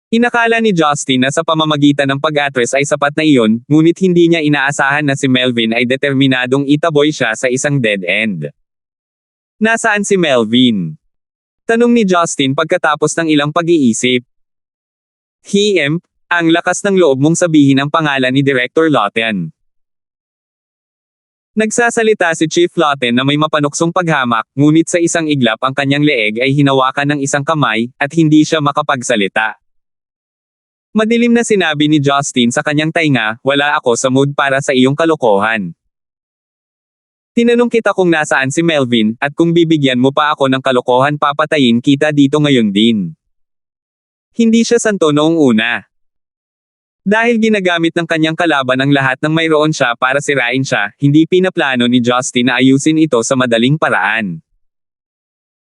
Inakala ni Justin na sa pamamagitan ng pag-atres ay sapat na iyon, ngunit hindi niya inaasahan na si Melvin ay determinadong itaboy siya sa isang dead end. Nasaan si Melvin? Tanong ni Justin pagkatapos ng ilang pag-iisip. Ang lakas ng loob mong sabihin ang pangalan ni Director Lawton. Nagsasalita si Chief Lawton na may mapanuksong paghamak, ngunit sa isang iglap ang kanyang leeg ay hinawakan ng isang kamay, at hindi siya makapagsalita. Madilim na sinabi ni Justin sa kanyang tainga, wala ako sa mood para sa iyong kalokohan. Tinanong kita kung nasaan si Melvin, at kung bibigyan mo pa ako ng kalokohan papatayin kita dito ngayon din. Hindi siya santo noong una. Dahil ginagamit ng kanyang kalaban ang lahat ng mayroon siya para sirain siya, hindi pinaplano ni Justin na ayusin ito sa madaling paraan.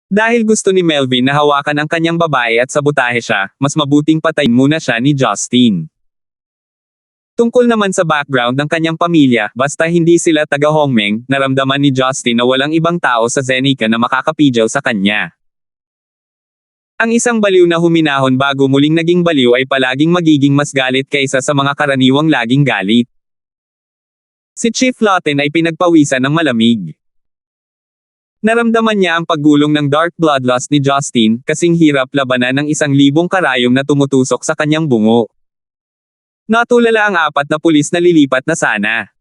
Dahil gusto ni Melvin na hawakan ang kanyang babae at sabutahe siya, mas mabuting patayin muna siya ni Justin. Tungkol naman sa background ng kanyang pamilya, basta hindi sila taga-Hongmeng, naramdaman ni Justin na walang ibang tao sa Zenica na makakapidyaw sa kanya. Ang isang baliw na huminahon bago muling naging baliw ay palaging magiging mas galit kaysa sa mga karaniwang laging galit. Si Chief Lawton ay pinagpawisan ng malamig. Naramdaman niya ang paggulong ng dark bloodlust ni Justin, kasing hirap labanan ng 1,000 karayom na tumutusok sa kanyang bungo. Natulala ang 4 na pulis na lilipat na sana.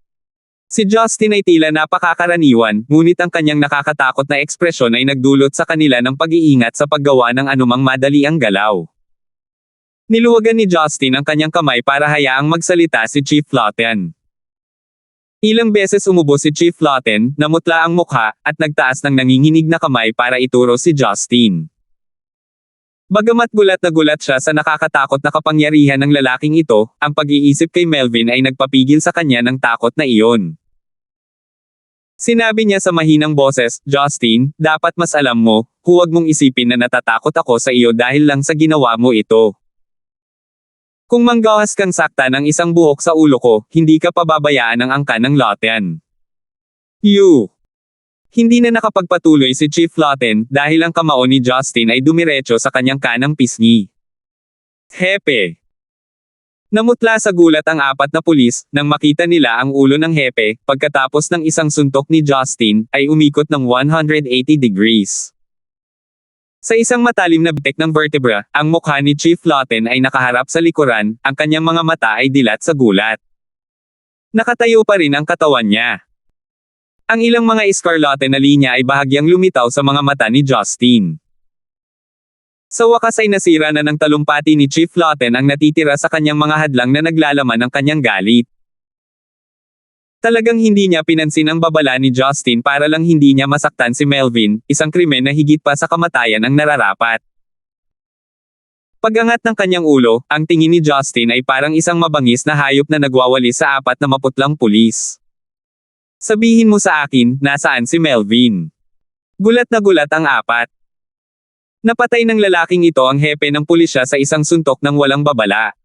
Si Justin ay tila napakakaraniwan, ngunit ang kanyang nakakatakot na ekspresyon ay nagdulot sa kanila ng pag-iingat sa paggawa ng anumang madaliang galaw. Niluwagan ni Justin ang kanyang kamay para hayaang magsalita si Chief Lawton. Ilang beses umubo si Chief Lawton, namutla ang mukha, at nagtaas ng nanginginig na kamay para ituro si Justin. Bagamat gulat na gulat siya sa nakakatakot na kapangyarihan ng lalaking ito, ang pag-iisip kay Melvin ay nagpapigil sa kanya ng takot na iyon. Sinabi niya sa mahinang boses, Justin, dapat mas alam mo, huwag mong isipin na natatakot ako sa iyo dahil lang sa ginawa mo ito. Kung manggawas kang sakta ng isang buhok sa ulo ko, hindi ka pababayaan ng angkan ng Lawton. Hindi na nakapagpatuloy si Chief Lawton dahil ang kamao ni Justin ay dumiretso sa kanyang kanang pisngi. Hepe. Namutla sa gulat ang 4 na pulis, nang makita nila ang ulo ng hepe, pagkatapos ng isang suntok ni Justin, ay umikot ng 180 degrees. Sa isang matalim na bitek ng vertebra, ang mukha ni Chief Lawton ay nakaharap sa likuran, ang kanyang mga mata ay dilat sa gulat. Nakatayo pa rin ang katawan niya. Ang ilang mga eskarlate na linya ay bahagyang lumitaw sa mga mata ni Justin. Sa wakas ay nasira na ng talumpati ni Chief Lawton ang natitira sa kanyang mga hadlang na naglalaman ng kanyang galit. Talagang hindi niya pinansin ang babala ni Justin para lang hindi niya masaktan si Melvin, isang krimen na higit pa sa kamatayan ang nararapat. Pag-angat ng kanyang ulo, ang tingin ni Justin ay parang isang mabangis na hayop na nagwawalis sa 4 na maputlang pulis. Sabihin mo sa akin, nasaan si Melvin? Gulat na gulat ang 4. Napatay ng lalaking ito ang hepe ng pulisya sa isang suntok ng walang babala.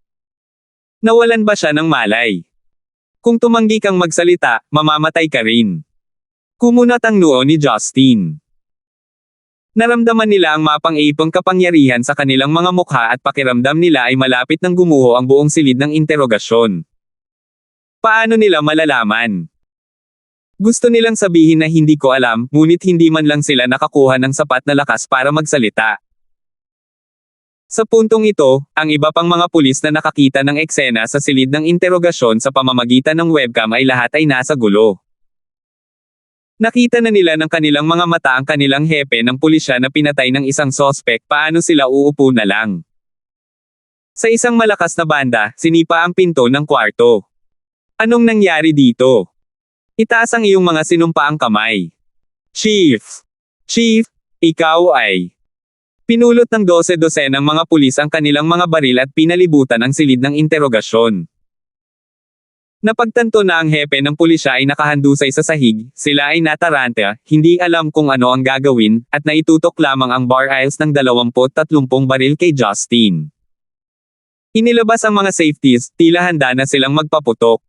Nawalan ba siya ng malay? Kung tumanggi kang magsalita, mamamatay ka rin. Kumunat ang noo ni Justin. Naramdaman nila ang mapang-ipong kapangyarihan sa kanilang mga mukha at pakiramdam nila ay malapit ng gumuho ang buong silid ng interogasyon. Paano nila malalaman? Gusto nilang sabihin na hindi ko alam, ngunit hindi man lang sila nakakuha ng sapat na lakas para magsalita. Sa puntong ito, ang iba pang mga pulis na nakakita ng eksena sa silid ng interogasyon sa pamamagitan ng webcam ay lahat ay nasa gulo. Nakita na nila ng kanilang mga mata ang kanilang hepe ng pulisya na pinatay ng isang sospek, paano sila uupo na lang. Sa isang malakas na banda, sinipa ang pinto ng kwarto. Anong nangyari dito? Itaas ang iyong mga sinumpaang kamay. Chief, ikaw ay... Pinulot ng 12-dosenang mga pulis ang kanilang mga baril at pinalibutan ang silid ng interogasyon. Napagtanto na ang hepe ng pulisya ay nakahandusay sa sahig, sila ay nataranta, hindi alam kung ano ang gagawin, at naitutok lamang ang bar aisles ng 20-30 baril kay Justin. Inilabas ang mga safeties, tila handa na silang magpaputok.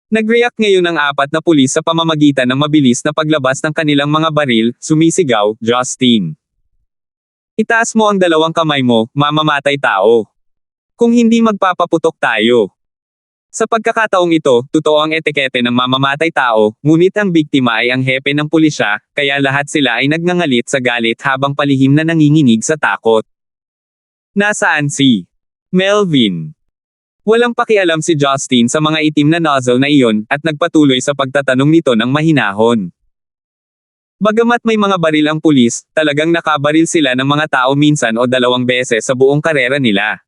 Nag-react ngayon ang 4 na pulis sa pamamagitan ng mabilis na paglabas ng kanilang mga baril, sumisigaw, "Justin! Itaas mo ang 2 kamay mo, mamamatay tao. Kung hindi magpapaputok tayo." Sa pagkakataong ito, totoo ang etikete ng mamamatay tao, ngunit ang biktima ay ang hepe ng pulisya, kaya lahat sila ay nagngangalit sa galit habang palihim na nanginginig sa takot. Nasaan si Melvin? Walang pakialam si Justin sa mga itim na nozzle na iyon, at nagpatuloy sa pagtatanong nito ng mahinahon. Bagamat may mga baril ang pulis, talagang nakabaril sila ng mga tao minsan o 2 beses sa buong karera nila.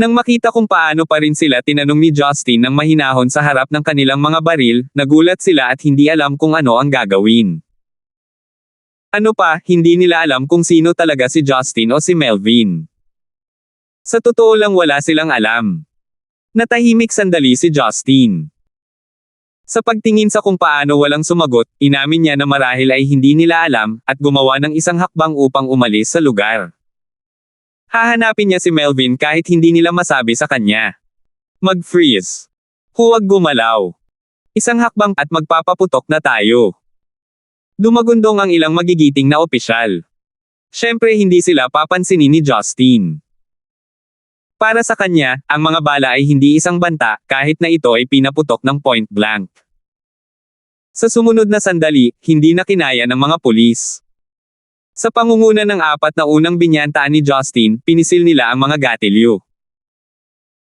Nang makita kung paano pa rin sila tinanong ni Justin ng mahinahon sa harap ng kanilang mga baril, nagulat sila at hindi alam kung ano ang gagawin. Ano pa, hindi nila alam kung sino talaga si Justin o si Melvin. Sa totoo lang wala silang alam. Natahimik sandali si Justin. Sa pagtingin sa kung paano walang sumagot, inamin niya na marahil ay hindi nila alam, at gumawa ng isang hakbang upang umalis sa lugar. Hahanapin niya si Melvin kahit hindi nila masabi sa kanya. Mag-freeze. Huwag gumalaw. Isang hakbang at magpapaputok na tayo. Dumagundong ang ilang magigiting na opisyal. Siyempre hindi sila papansinin ni Justin. Para sa kanya, ang mga bala ay hindi isang banta, kahit na ito ay pinaputok ng point blank. Sa sumunod na sandali, hindi na kinaya ng mga pulis. Sa pangunguna ng 4 na unang binyantaan ni Justin, pinisil nila ang mga gatilyo.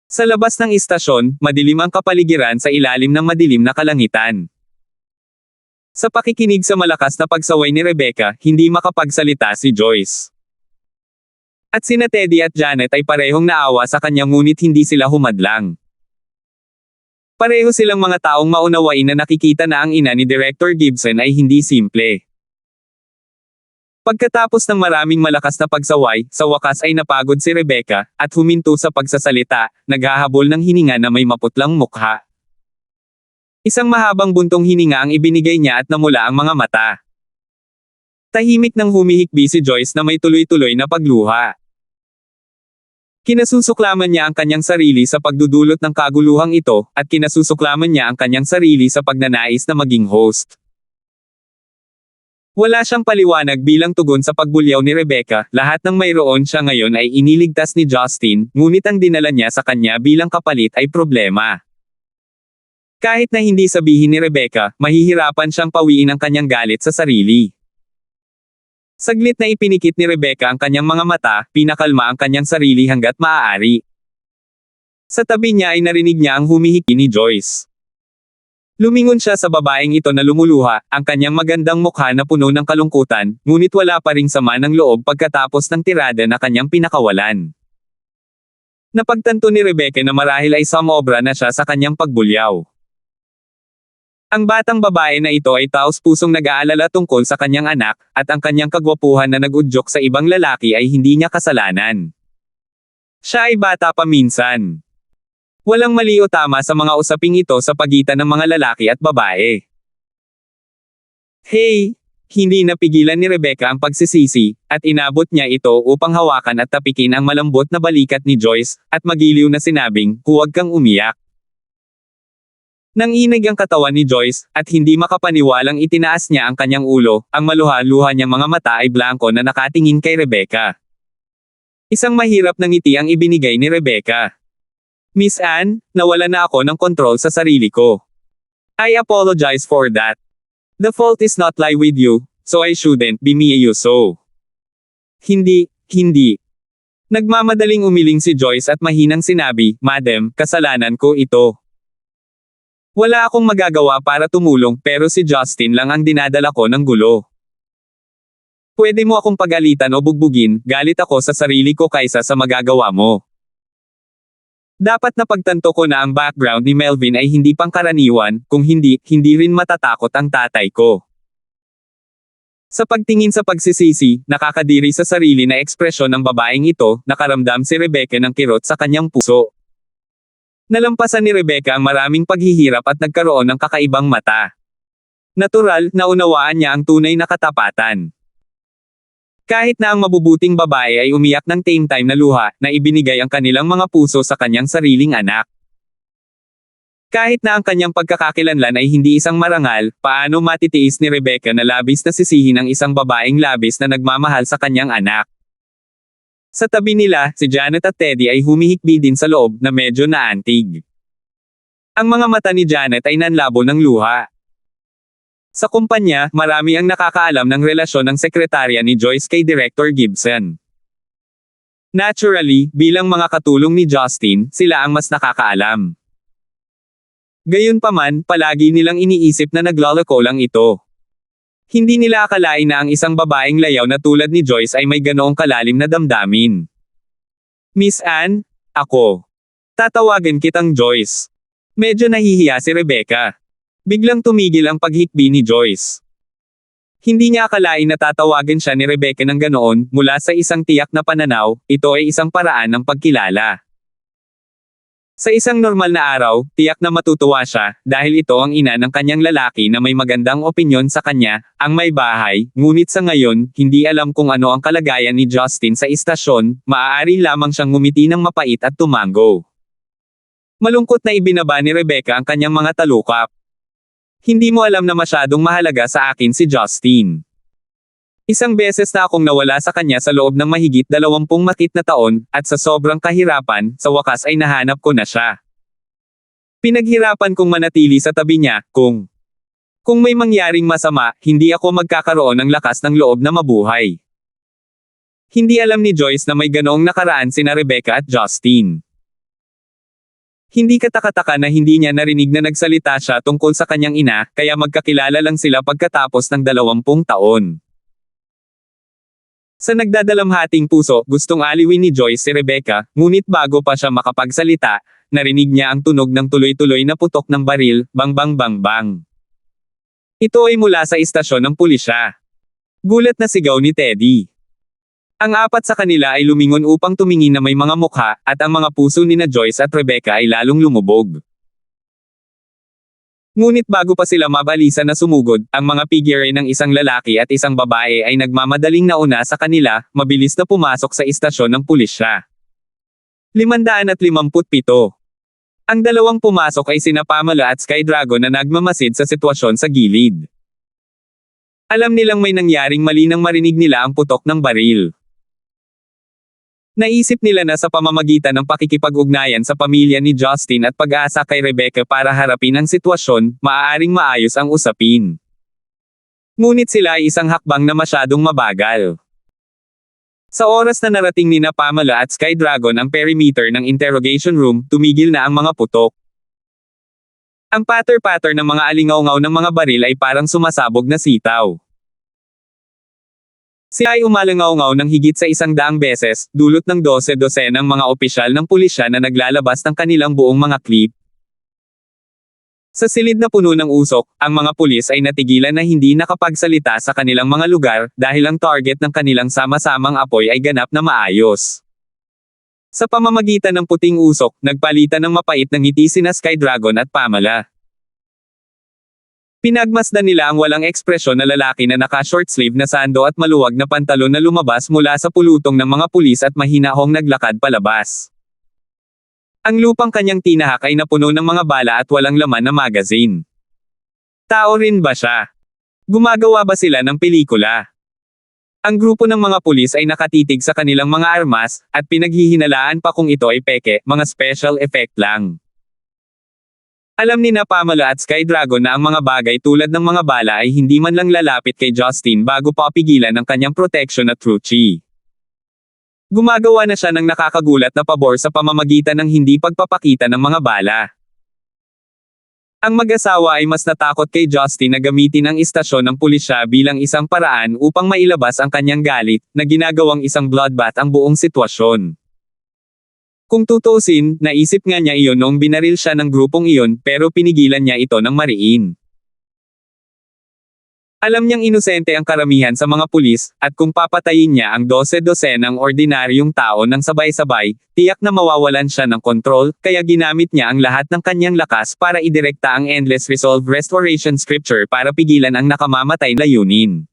Sa labas ng istasyon, madilim ang kapaligiran sa ilalim ng madilim na kalangitan. Sa pakikinig sa malakas na pagsaway ni Rebecca, hindi makapagsalita si Joyce. At sina Teddy at Janet ay parehong naawa sa kanya ngunit hindi sila humadlang. Pareho silang mga taong maunawain na nakikita na ang ina ni Director Gibson ay hindi simple. Pagkatapos ng maraming malakas na pagsaway, sa wakas ay napagod si Rebecca, at huminto sa pagsasalita, naghahabol ng hininga na may maputlang mukha. Isang mahabang buntong hininga ang ibinigay niya at namula ang mga mata. Tahimik nang humihikbi si Joyce na may tuloy-tuloy na pagluha. Kinasusuklaman niya ang kanyang sarili sa pagdudulot ng kaguluhang ito, at kinasusuklaman niya ang kanyang sarili sa pagnanais na maging host. Wala siyang paliwanag bilang tugon sa pagbulyaw ni Rebecca, lahat ng mayroon siya ngayon ay iniligtas ni Justin, ngunit ang dinala niya sa kanya bilang kapalit ay problema. Kahit na hindi sabihin ni Rebecca, mahihirapan siyang pawiin ang kanyang galit sa sarili. Saglit na ipinikit ni Rebecca ang kanyang mga mata, pinakalma ang kanyang sarili hanggat maaari. Sa tabi niya ay narinig niya ang humihiki ni Joyce. Lumingon siya sa babaeng ito na lumuluha, ang kanyang magandang mukha na puno ng kalungkutan, ngunit wala pa ring sama ng loob pagkatapos ng tirada na kanyang pinakawalan. Napagtanto ni Rebecca na marahil ay sumobra na siya sa kanyang pagbulyaw. Ang batang babae na ito ay taos-pusong nag-aalala tungkol sa kanyang anak, at ang kanyang kagwapuhan na nag-udyok sa ibang lalaki ay hindi niya kasalanan. Siya ay bata pa minsan. Walang mali o tama sa mga usaping ito sa pagitan ng mga lalaki at babae. Hey! Hindi napigilan ni Rebecca ang pagsisisi, at inabot niya ito upang hawakan at tapikin ang malambot na balikat ni Joyce, at magiliw na sinabing, "Huwag kang umiyak." Nanginig ang katawan ni Joyce, at hindi makapaniwalang itinaas niya ang kanyang ulo, ang maluha-luha niyang mga mata ay blanko na nakatingin kay Rebecca. Isang mahirap na ngiti ang ibinigay ni Rebecca. "Miss Anne, nawala na ako ng kontrol sa sarili ko. I apologize for that. The fault is not lie with you, so I shouldn't be me you so." Hindi. Nagmamadaling umiling si Joyce at mahinang sinabi, "Madam, kasalanan ko ito. Wala akong magagawa para tumulong pero si Justin lang ang dinadala ko ng gulo. Pwede mo akong pagalitan o bugbugin, galit ako sa sarili ko kaysa sa magagawa mo. Dapat napagtanto ko na ang background ni Melvin ay hindi pangkaraniwan, kung hindi rin matatakot ang tatay ko." Sa pagtingin sa pagsisisi, nakakadiri sa sarili na ekspresyon ng babaeng ito, nakaramdam si Rebecca ng kirot sa kanyang puso. Nalampasan ni Rebecca ang maraming paghihirap at nagkaroon ng kakaibang mata. Natural, naunawaan niya ang tunay na katapatan. Kahit na ang mabubuting babae ay umiyak ng same time na luha, na ibinigay ang kanilang mga puso sa kanyang sariling anak. Kahit na ang kanyang pagkakakilanlan ay hindi isang marangal, paano matitiis ni Rebecca na labis na sisihin ang isang babaeng labis na nagmamahal sa kanyang anak. Sa tabi nila, si Janet at Teddy ay humihikbi din sa loob na medyo naantig. Ang mga mata ni Janet ay nanlabo ng luha. Sa kumpanya, marami ang nakakaalam ng relasyon ng sekretarya ni Joyce kay Director Gibson. Naturally, bilang mga katulong ni Justin, sila ang mas nakakaalam. Gayunpaman, palagi nilang iniisip na naglalako lang ito. Hindi nila akalain na ang isang babaeng layaw na tulad ni Joyce ay may ganoong kalalim na damdamin. Miss Anne, ako. Tatawagan kitang Joyce. Medyo nahihiya si Rebecca. Biglang tumigil ang paghikbi ni Joyce. Hindi niya akalain na tatawagan siya ni Rebecca ng ganoon, mula sa isang tiyak na pananaw, ito ay isang paraan ng pagkilala. Sa isang normal na araw, tiyak na matutuwa siya, dahil ito ang ina ng kanyang lalaki na may magandang opinyon sa kanya, ang may bahay, ngunit sa ngayon, hindi alam kung ano ang kalagayan ni Justin sa istasyon, maaari lamang siyang ngumiti ng mapait at tumango. Malungkot na ibinaba ni Rebecca ang kanyang mga talukap. Hindi mo alam na masyadong mahalaga sa akin si Justin. Isang beses na akong nawala sa kanya sa loob ng mahigit 20 makit na taon, at sa sobrang kahirapan, sa wakas ay nahanap ko na siya. Pinaghirapan kong manatili sa tabi niya, kung may mangyaring masama, hindi ako magkakaroon ng lakas ng loob na mabuhay. Hindi alam ni Joyce na may ganoong nakaraan sina Rebecca at Justin. Hindi katakataka na hindi niya narinig na nagsalita siya tungkol sa kanyang ina, kaya magkakilala lang sila pagkatapos ng 20 taon. Sa nagdadalamhating puso, gustong aliwin ni Joyce si Rebecca, ngunit bago pa siya makapagsalita, narinig niya ang tunog ng tuloy-tuloy na putok ng baril, bang bang bang bang. Ito ay mula sa istasyon ng pulisya. Gulat na sigaw ni Teddy. Ang apat sa kanila ay lumingon upang tumingin na may mga mukha, at ang mga puso ni na Joyce at Rebecca ay lalong lumubog. Ngunit bago pa sila mabalisa na sumugod, ang mga figure ng isang lalaki at isang babae ay nagmamadaling nauna sa kanila, mabilis na pumasok sa istasyon ng pulisya. 557. Ang dalawang pumasok ay sina Pamela at Sky Dragon na nagmamasid sa sitwasyon sa gilid. Alam nilang may nangyaring mali nang marinig nila ang putok ng baril. Naisip nila na sa pamamagitan ng pakikipag-ugnayan sa pamilya ni Justin at pag-asa kay Rebecca para harapin ang sitwasyon, maaaring maayos ang usapin. Ngunit sila ay isang hakbang na masyadong mabagal. Sa oras na narating ni na Pamela at Sky Dragon ang perimeter ng interrogation room, tumigil na ang mga putok. Ang patter-patter ng mga alingaw-ngaw ng mga baril ay parang sumasabog na sitaw. Sila ay umalangaw-ngaw ng higit sa 100 beses, dulot ng 12 ng mga opisyal ng pulisya na naglalabas ng kanilang buong mga clip. Sa silid na puno ng usok, ang mga pulis ay natigilan na hindi nakapagsalita sa kanilang mga lugar, dahil ang target ng kanilang sama-samang apoy ay ganap na maayos. Sa pamamagitan ng puting usok, nagpalitan ng mapait na ngiti sina Sky Dragon at Pamela. Pinagmasdan nila ang walang ekspresyon na lalaki na naka-short sleeve na sando at maluwag na pantalon na lumabas mula sa pulutong ng mga pulis at mahinahong naglakad palabas. Ang lupang kanyang tinahak ay napuno ng mga bala at walang laman na magazine. Tao rin ba siya? Gumagawa ba sila ng pelikula? Ang grupo ng mga pulis ay nakatitig sa kanilang mga armas, at pinaghihinalaan pa kung ito ay peke, mga special effect lang. Alam ni na Pamela at Sky Dragon na ang mga bagay tulad ng mga bala ay hindi man lang lalapit kay Justin bago pa pigilan ng kanyang protection at Truchi. Gumagawa na siya ng nakakagulat na pabor sa pamamagitan ng hindi pagpapakita ng mga bala. Ang mag-asawa ay mas natakot kay Justin na gamitin ang istasyon ng pulisya bilang isang paraan upang mailabas ang kanyang galit, na ginagawang isang bloodbath ang buong sitwasyon. Kung tutuusin, naisip nga niya iyon noong binaril siya ng grupong iyon, pero pinigilan niya ito ng mariin. Alam niyang inosente ang karamihan sa mga pulis, at kung papatayin niya ang 12-dosenang ordinaryong tao ng sabay-sabay, tiyak na mawawalan siya ng kontrol, kaya ginamit niya ang lahat ng kanyang lakas para idirekta ang Endless Resolve Restoration Scripture para pigilan ang nakamamatay na layunin.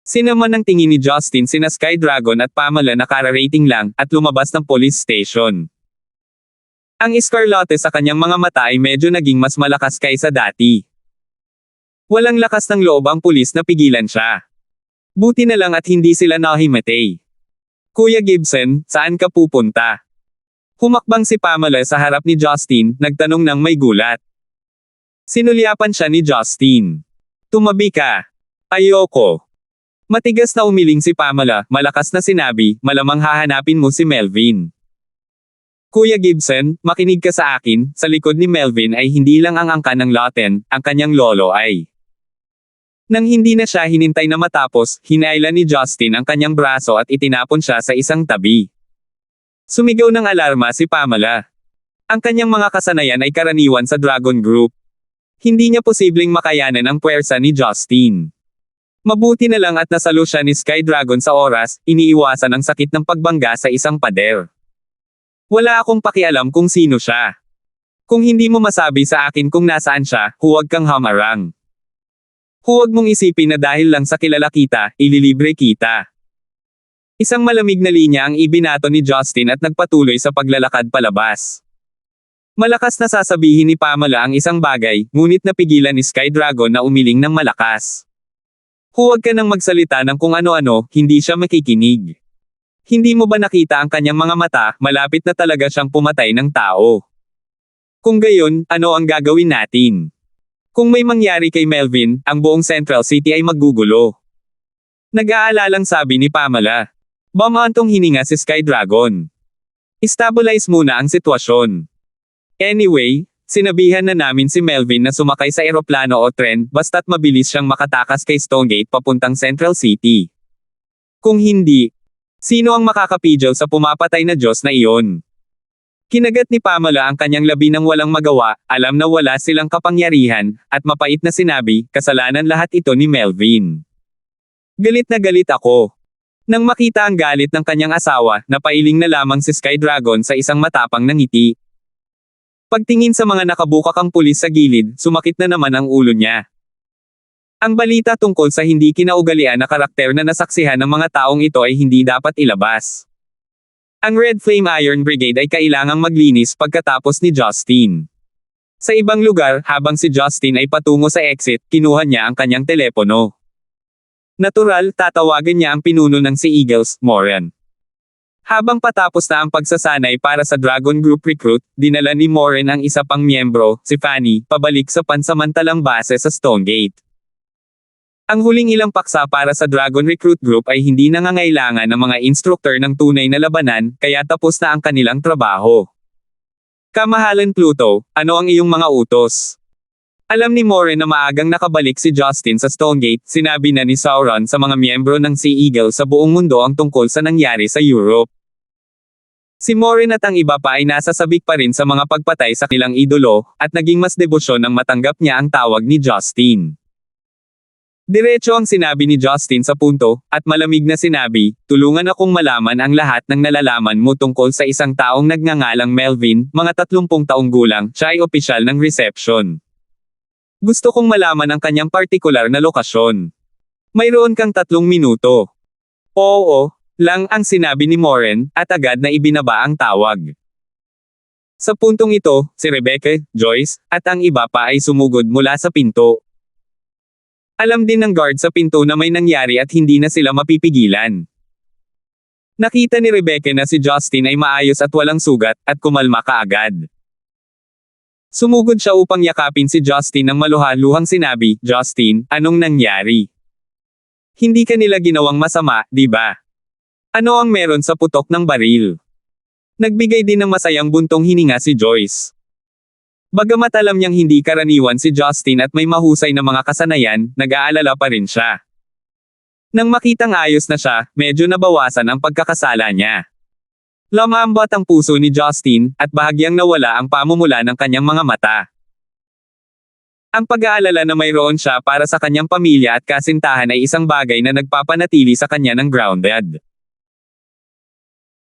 Sinama ng tingin ni Justin sina Sky Dragon at Pamela na kararating lang, at lumabas ng police station. Ang iskarlate sa kanyang mga mata ay medyo naging mas malakas kaysa dati. Walang lakas ng loob ang pulis na pigilan siya. Buti na lang at hindi sila nahimatay. Kuya Gibson, saan ka pupunta? Humakbang si Pamela sa harap ni Justin, nagtanong ng may gulat. Sinulyapan siya ni Justin. Tumabi ka. Ayoko. Matigas na umiling si Pamela, malakas na sinabi, malamang hahanapin mo si Melvin. Kuya Gibson, makinig ka sa akin, sa likod ni Melvin ay hindi lang ang angkan ng Latin, ang kanyang lolo ay. Nang hindi na siya hinintay na matapos, hinailan ni Justin ang kanyang braso at itinapon siya sa isang tabi. Sumigaw ng alarma si Pamela. Ang kanyang mga kasanayan ay karaniwan sa Dragon Group. Hindi niya posibleng makayanan ang puwersa ni Justin. Mabuti na lang at nasalo siya ni Sky Dragon sa oras, iniiwasan ang sakit ng pagbangga sa isang pader. Wala akong pakialam kung sino siya. Kung hindi mo masabi sa akin kung nasaan siya, huwag kang hamarang. Huwag mong isipin na dahil lang sa kilala kita, ililibre kita. Isang malamig na linya ang ibinato ni Justin at nagpatuloy sa paglalakad palabas. Malakas na sasabihin ni Pamela ang isang bagay, ngunit napigilan ni Sky Dragon na umiling ng malakas. Huwag ka nang magsalita ng kung ano-ano, hindi siya makikinig. Hindi mo ba nakita ang kanyang mga mata, malapit na talaga siyang pumatay ng tao. Kung gayon, ano ang gagawin natin? Kung may mangyari kay Melvin, ang buong Central City ay maggugulo. Nag-aalalang sabi ni Pamela. Bumantong hininga si Sky Dragon. Stabilize muna ang sitwasyon. Anyway, sinabihan na namin si Melvin na sumakay sa eroplano o tren, basta't mabilis siyang makatakas kay Stonegate papuntang Central City. Kung hindi, sino ang makakapigil sa pumapatay na Diyos na iyon? Kinagat ni Pamela ang kanyang labi nang walang magawa, alam na wala silang kapangyarihan, at mapait na sinabi, kasalanan lahat ito ni Melvin. Galit na galit ako. Nang makita ang galit ng kanyang asawa, napailing na lamang si Sky Dragon sa isang matapang na ngiti. Pagtingin sa mga nakabukakang pulis sa gilid, sumakit na naman ang ulo niya. Ang balita tungkol sa hindi kinaugalian na karakter na nasaksihan ng mga taong ito ay hindi dapat ilabas. Ang Red Flame Iron Brigade ay kailangang maglinis pagkatapos ni Justin. Sa ibang lugar, habang si Justin ay patungo sa exit, kinuha niya ang kanyang telepono. Natural, tatawagan niya ang pinuno ng Sea Eagles, Moran. Habang patapos na ang pagsasanay para sa Dragon Group recruit, dinala ni Moran ang isa pang miyembro, si Fanny, pabalik sa pansamantalang base sa Stonegate. Ang huling ilang paksa para sa Dragon Recruit Group ay hindi nangangailangan ng mga instruktor ng tunay na labanan, kaya tapos na ang kanilang trabaho. Kamahalan Pluto, ano ang iyong mga utos? Alam ni Moran na maagang nakabalik si Justin sa Stonegate, sinabi na ni Sauron sa mga miyembro ng Sea Eagle sa buong mundo ang tungkol sa nangyari sa Europe. Si Moran at ang iba pa ay nasasabik pa rin sa mga pagpatay sa kanilang idolo, at naging mas debosyon nang matanggap niya ang tawag ni Justin. Diretso ang sinabi ni Justin sa punto, at malamig na sinabi, tulungan akong malaman ang lahat ng nalalaman mo tungkol sa isang taong nagngangalang Melvin, mga 30 taong gulang, siya ay opisyal ng reception. Gusto kong malaman ang kanyang partikular na lokasyon. Mayroon kang 3 minuto. Oo, lang ang sinabi ni Moran, at agad na ibinaba ang tawag. Sa puntong ito, si Rebecca, Joyce, at ang iba pa ay sumugod mula sa pinto. Alam din ng guard sa pinto na may nangyari at hindi na sila mapipigilan. Nakita ni Rebecca na si Justin ay maayos at walang sugat, at kumalma kaagad. Sumugod siya upang yakapin si Justin ng maluhaluhang sinabi, Justin, anong nangyari? Hindi ka nila ginawang masama, di ba? Ano ang meron sa putok ng baril? Nagbigay din ng masayang buntong hininga si Joyce. Bagamat alam niyang hindi karaniwan si Justin at may mahusay na mga kasanayan, nag-aalala pa rin siya. Nang makitang ayos na siya, medyo nabawasan ang pagkakasala niya. Lumambot ang puso ni Justin, at bahagyang nawala ang pamumula ng kanyang mga mata. Ang pag-aalala na mayroon siya para sa kanyang pamilya at kasintahan ay isang bagay na nagpapanatili sa kanya ng grounded.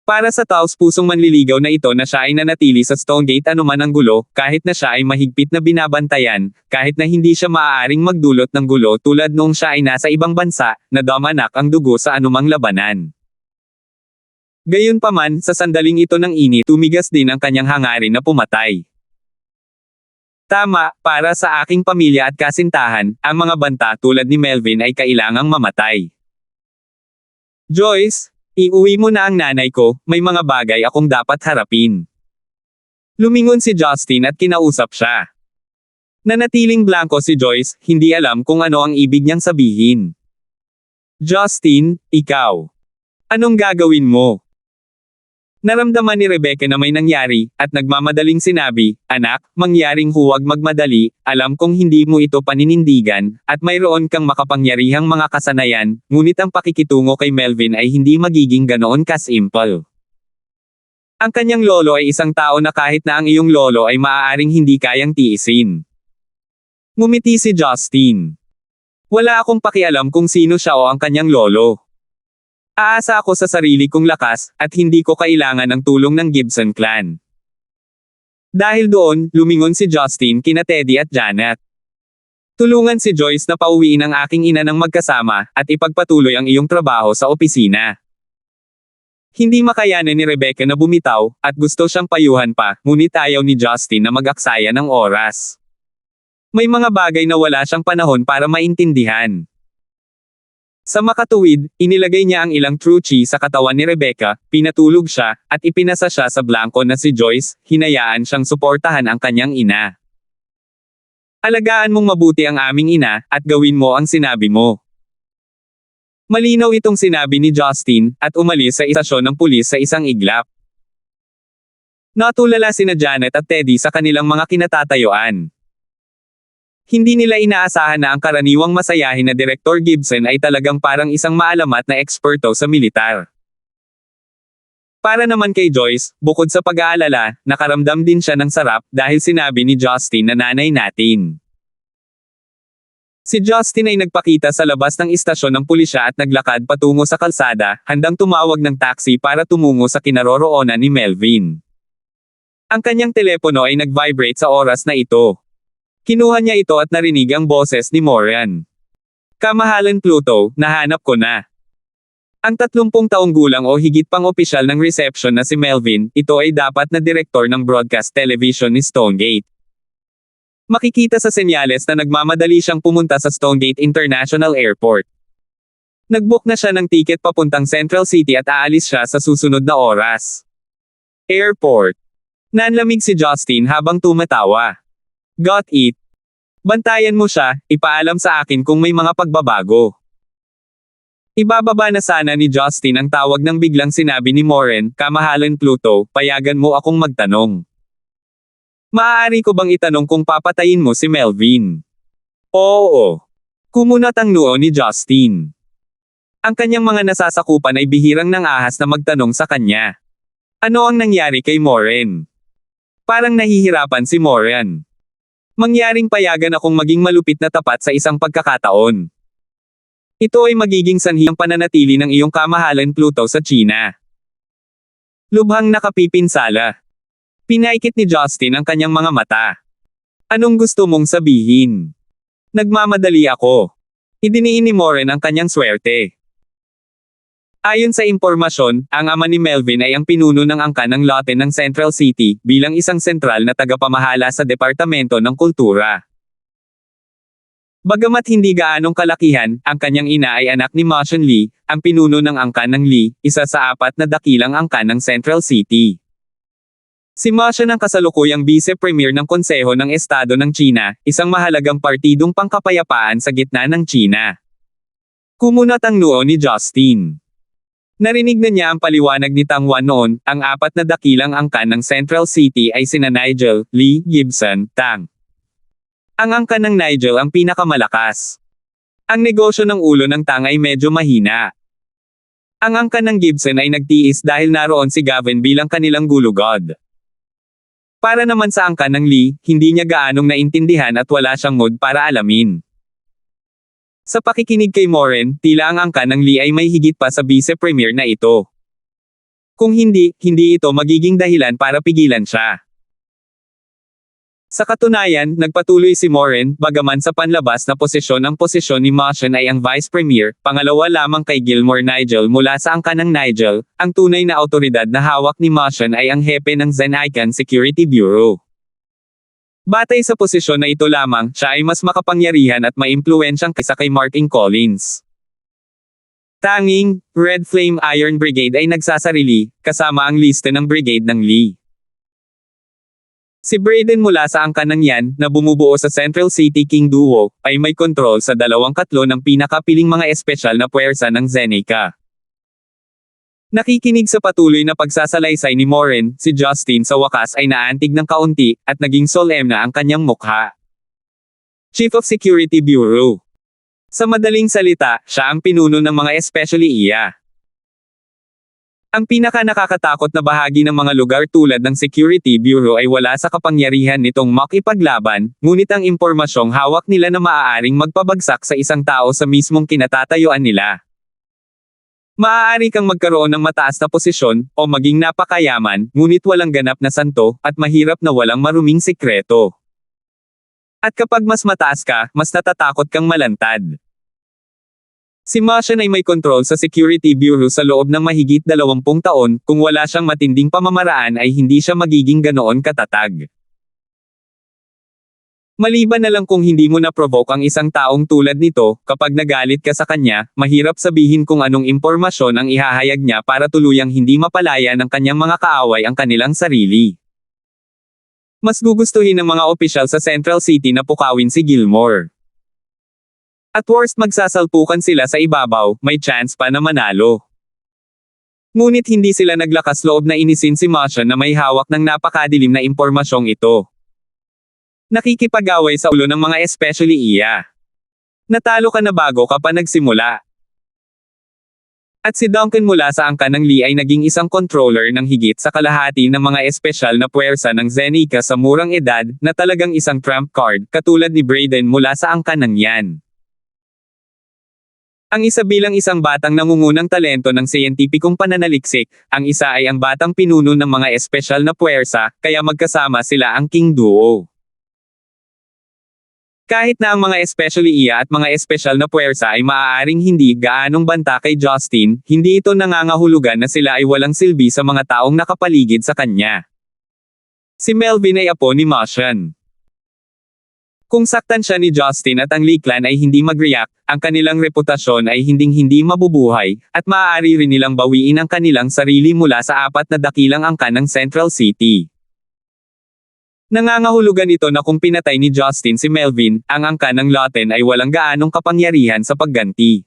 Para sa taos-pusong manliligaw na ito na siya ay nanatili sa Stonegate anuman ang gulo, kahit na siya ay mahigpit na binabantayan, kahit na hindi siya maaaring magdulot ng gulo tulad noong siya ay nasa ibang bansa, na damanak ang dugo sa anumang labanan. Gayunpaman, sa sandaling ito ng init, tumigas din ang kanyang hangarin na pumatay. Tama, para sa aking pamilya at kasintahan, ang mga banta tulad ni Melvin ay kailangang mamatay. Joyce, iuwi mo na ang nanay ko, may mga bagay akong dapat harapin. Lumingon si Justin at kinausap siya. Nanatiling blanko si Joyce, hindi alam kung ano ang ibig niyang sabihin. Justin, ikaw. Anong gagawin mo? Naramdaman ni Rebecca na may nangyari, at nagmamadaling sinabi, anak, mangyaring huwag magmadali, alam kong hindi mo ito paninindigan, at mayroon kang makapangyarihang mga kasanayan, ngunit ang pakikitungo kay Melvin ay hindi magiging ganoon kasimple. Ang kanyang lolo ay isang tao na kahit na ang iyong lolo ay maaaring hindi kayang tiisin. Ngumiti si Justin. Wala akong pakialam kung sino siya o ang kanyang lolo. Aasa ako sa sarili kong lakas, at hindi ko kailangan ng tulong ng Gibson clan. Dahil doon, lumingon si Justin kina Teddy at Janet. Tulungan si Joyce na pauwiin ang aking ina ng magkasama, at ipagpatuloy ang iyong trabaho sa opisina. Hindi makayanan ni Rebecca na bumitaw, at gusto siyang payuhan pa, ngunit ayaw ni Justin na mag-aksaya ng oras. May mga bagay na wala siyang panahon para maintindihan. Sa makatuwid, inilagay niya ang ilang truchi sa katawan ni Rebecca, pinatulog siya, at ipinasa siya sa blanko na si Joyce, hinayaan siyang suportahan ang kanyang ina. Alagaan mong mabuti ang aming ina, at gawin mo ang sinabi mo. Malinaw itong sinabi ni Justin, at umalis sa istasyon ng pulis sa isang iglap. Natulala sina Janet at Teddy sa kanilang mga kinatatayuan. Hindi nila inaasahan na ang karaniwang masayahin na Direktor Gibson ay talagang parang isang maalamat na eksperto sa militar. Para naman kay Joyce, bukod sa pag-aalala, nakaramdam din siya ng sarap dahil sinabi ni Justin na nanay natin. Si Justin ay nagpakita sa labas ng istasyon ng pulisya at naglakad patungo sa kalsada, handang tumawag ng taxi para tumungo sa kinaroroonan ni Melvin. Ang kanyang telepono ay nag-vibrate sa oras na ito. Kinuha niya ito at narinig ang boses ni Moran. Kamahalan Pluto, nahanap ko na. Ang 30 taong gulang o higit pang opisyal ng reception na si Melvin, ito ay dapat na direktor ng broadcast television ni Stonegate. Makikita sa senyales na nagmamadali siyang pumunta sa Stonegate International Airport. Nagbook na siya ng tiket papuntang Central City at aalis siya sa susunod na oras. Airport. Nanlamig si Justin habang tumatawa. Got it. Bantayan mo siya, ipaalam sa akin kung may mga pagbabago. Ibababa na sana ni Justin ang tawag nang biglang sinabi ni Moran, kamahalan Pluto, payagan mo akong magtanong. Maaari ko bang itanong kung papatayin mo si Melvin? Oo. Kumunat ang noo ni Justin. Ang kanyang mga nasasakupan ay bihirang nang ahas na magtanong sa kanya. Ano ang nangyari kay Moran? Parang nahihirapan si Moran. Mangyaring payagan akong maging malupit na tapat sa isang pagkakataon. Ito ay magiging sanhi ng pananatili ng iyong kamahalan Pluto sa China. Lubhang nakapipinsala. Pinaikit ni Justin ang kanyang mga mata. Anong gusto mong sabihin? Nagmamadali ako. Idiniin ni Moran ang kanyang swerte. Ayon sa impormasyon, ang ama ni Melvin ay ang pinuno ng angkan ng lote ng Central City, bilang isang sentral na tagapamahala sa Departamento ng Kultura. Bagamat hindi gaanong kalakihan, ang kanyang ina ay anak ni Motion Lee, ang pinuno ng angkan ng Lee, isa sa 4 na dakilang angkan ng Central City. Si Motion ang kasalukuyang Vice Premier ng Konseho ng Estado ng China, isang mahalagang partidong pangkapayapaan sa gitna ng China. Kumunat ang noo ni Justin. Narinig na niya ang paliwanag ni Tang Wan noon, ang 4 na dakilang angkan ng Central City ay sina Nigel, Lee, Gibson, Tang. Ang angkan ng Nigel ang pinakamalakas. Ang negosyo ng ulo ng Tang ay medyo mahina. Ang angkan ng Gibson ay nagtiis dahil naroon si Gavin bilang kanilang gulugod. Para naman sa angkan ng Lee, hindi niya gaanong naintindihan at wala siyang mood para alamin. Sa pakikinig kay Moren, tila ang angkan ng Lee ay may higit pa sa vice premier na ito. Kung hindi, hindi ito magiging dahilan para pigilan siya. Sa katunayan, nagpatuloy si Moren, bagaman sa panlabas na posisyon ang posisyon ni Machen ay ang Vice Premier, pangalawa lamang kay Gilmore Nigel mula sa angkan ng Nigel, ang tunay na autoridad na hawak ni Machen ay ang hepe ng Zen-Icon Security Bureau. Batay sa posisyon na ito lamang, siya ay mas makapangyarihan at maimpluwensyang kaysa kay Martin Collins. Tanging, Red Flame Iron Brigade ay nagsasarili, kasama ang liste ng brigade ng Lee. Si Braden mula sa angkan ng Yan, na bumubuo sa Central City King Duo, ay may kontrol sa 2/3 ng pinakapiling mga espesyal na puwersa ng Zeneca. Nakikinig sa patuloy na pagsasalaysay ni Moren, si Justin sa wakas ay naantig ng kaunti, at naging solemn na ang kanyang mukha. Chief of Security Bureau. Sa madaling salita, siya ang pinuno ng mga especially IA. Ang pinaka-nakakatakot na bahagi ng mga lugar tulad ng Security Bureau ay wala sa kapangyarihan nitong makipaglaban, ngunit ang impormasyong hawak nila na maaaring magpabagsak sa isang tao sa mismong kinatatayuan nila. Maaari kang magkaroon ng mataas na posisyon, o maging napakayaman, ngunit walang ganap na santo, at mahirap na walang maruming sikreto. At kapag mas mataas ka, mas natatakot kang malantad. Si Machen ay may kontrol sa Security Bureau sa loob ng mahigit 20 taon, kung wala siyang matinding pamamaraan ay hindi siya magiging ganoon katatag. Maliban na lang kung hindi mo na-provoke ang isang taong tulad nito, kapag nagalit ka sa kanya, mahirap sabihin kung anong impormasyon ang ihahayag niya para tuluyang hindi mapalaya ng kanyang mga kaaway ang kanilang sarili. Mas gugustuhin ng mga opisyal sa Central City na pukawin si Gilmore. At worst magsasalpukan sila sa ibabaw, may chance pa na manalo. Ngunit hindi sila naglakas loob na inisin si Machen na may hawak ng napakadilim na impormasyong ito. Nakikipag-away sa ulo ng mga especially iya. Natalo ka na bago ka pa nagsimula. At si Duncan mula sa angkan ng Lee ay naging isang controller ng higit sa kalahati ng mga espesyal na puwersa ng Zeneca sa murang edad, na talagang isang trump card, katulad ni Braden mula sa angkan ng Yan. Ang isa bilang isang batang nangungunang talento ng siyentipikong pananaliksik, ang isa ay ang batang pinuno ng mga espesyal na puwersa, kaya magkasama sila ang King Duo. Kahit na ang mga especially iya at mga espesyal na puwersa ay maaaring hindi gaanong banta kay Justin, hindi ito nangangahulugan na sila ay walang silbi sa mga taong nakapaligid sa kanya. Si Melvin ay apo ni Machen. Kung saktan siya ni Justin at ang Lee clan ay hindi mag-react, ang kanilang reputasyon ay hinding-hindi mabubuhay, at maaari rin nilang bawiin ang kanilang sarili mula sa 4 na dakilang angkan ng Central City. Nangangahulugan ito na kung pinatay ni Justin si Melvin, ang angkan ng Lawton ay walang gaanong kapangyarihan sa pagganti.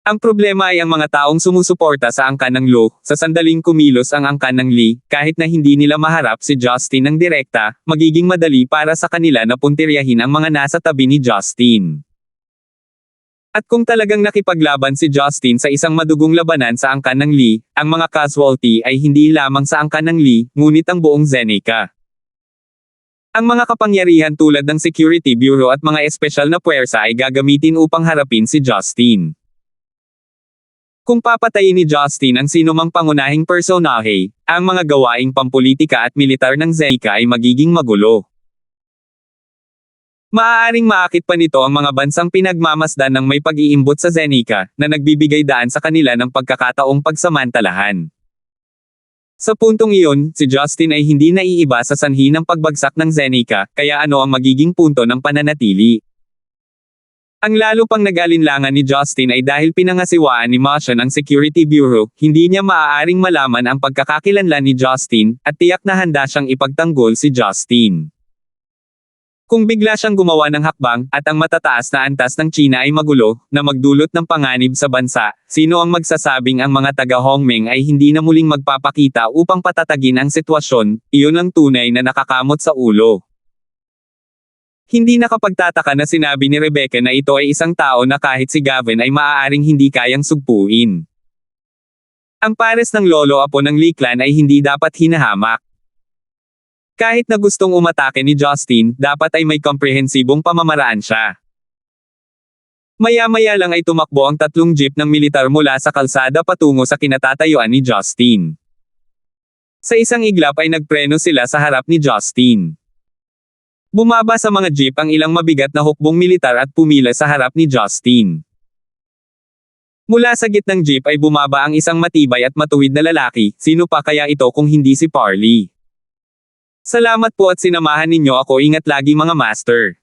Ang problema ay ang mga taong sumusuporta sa angkan ng Law, sa sandaling kumilos ang angkan ng Lee, kahit na hindi nila maharap si Justin ng direkta, magiging madali para sa kanila na puntiryahin ang mga nasa tabi ni Justin. At kung talagang nakipaglaban si Justin sa isang madugong labanan sa angkan ng Lee, ang mga casualty ay hindi lamang sa angkan ng Lee, ngunit ang buong Zeneca. Ang mga kapangyarihan tulad ng Security Bureau at mga espesyal na puwersa ay gagamitin upang harapin si Justin. Kung papatayin ni Justin ang sinumang pangunahing personahe, ang mga gawaing pampolitika at militar ng Zeneca ay magiging magulo. Maaaring maakit pa nito ang mga bansang pinagmamasdan ng may pag-iimbot sa Zeneca, na nagbibigay daan sa kanila ng pagkakataong pagsamantalahan. Sa puntong iyon, si Justin ay hindi naiiba sa sanhi ng pagbagsak ng Zeneca, kaya ano ang magiging punto ng pananatili? Ang lalo pang nag-alinlangan ni Justin ay dahil pinangasiwaan ni Machen ang Security Bureau, hindi niya maaaring malaman ang pagkakakilanlan ni Justin, at tiyak na handa siyang ipagtanggol si Justin. Kung bigla siyang gumawa ng hakbang, at ang matataas na antas ng China ay magulo, na magdulot ng panganib sa bansa, sino ang magsasabing ang mga taga-Hongmeng ay hindi na muling magpapakita upang patatagin ang sitwasyon? Iyon ang tunay na nakakamot sa ulo. Hindi nakapagtataka na sinabi ni Rebecca na ito ay isang tao na kahit si Gavin ay maaaring hindi kayang sugpuin. Ang pares ng lolo-apo ng Lee clan ay hindi dapat hinahamak. Kahit na gustong umatake ni Justin, dapat ay may komprehensibong pamamaraan siya. Maya-maya lang ay tumakbo ang 3 jeep ng militar mula sa kalsada patungo sa kinatatayuan ni Justin. Sa isang iglap ay nagpreno sila sa harap ni Justin. Bumaba sa mga jeep ang ilang mabigat na hukbong militar at pumila sa harap ni Justin. Mula sa gitnang jeep ay bumaba ang isang matibay at matuwid na lalaki, sino pa kaya ito kung hindi si Parley? Salamat po at sinamahan ninyo ako, ingat lagi mga master.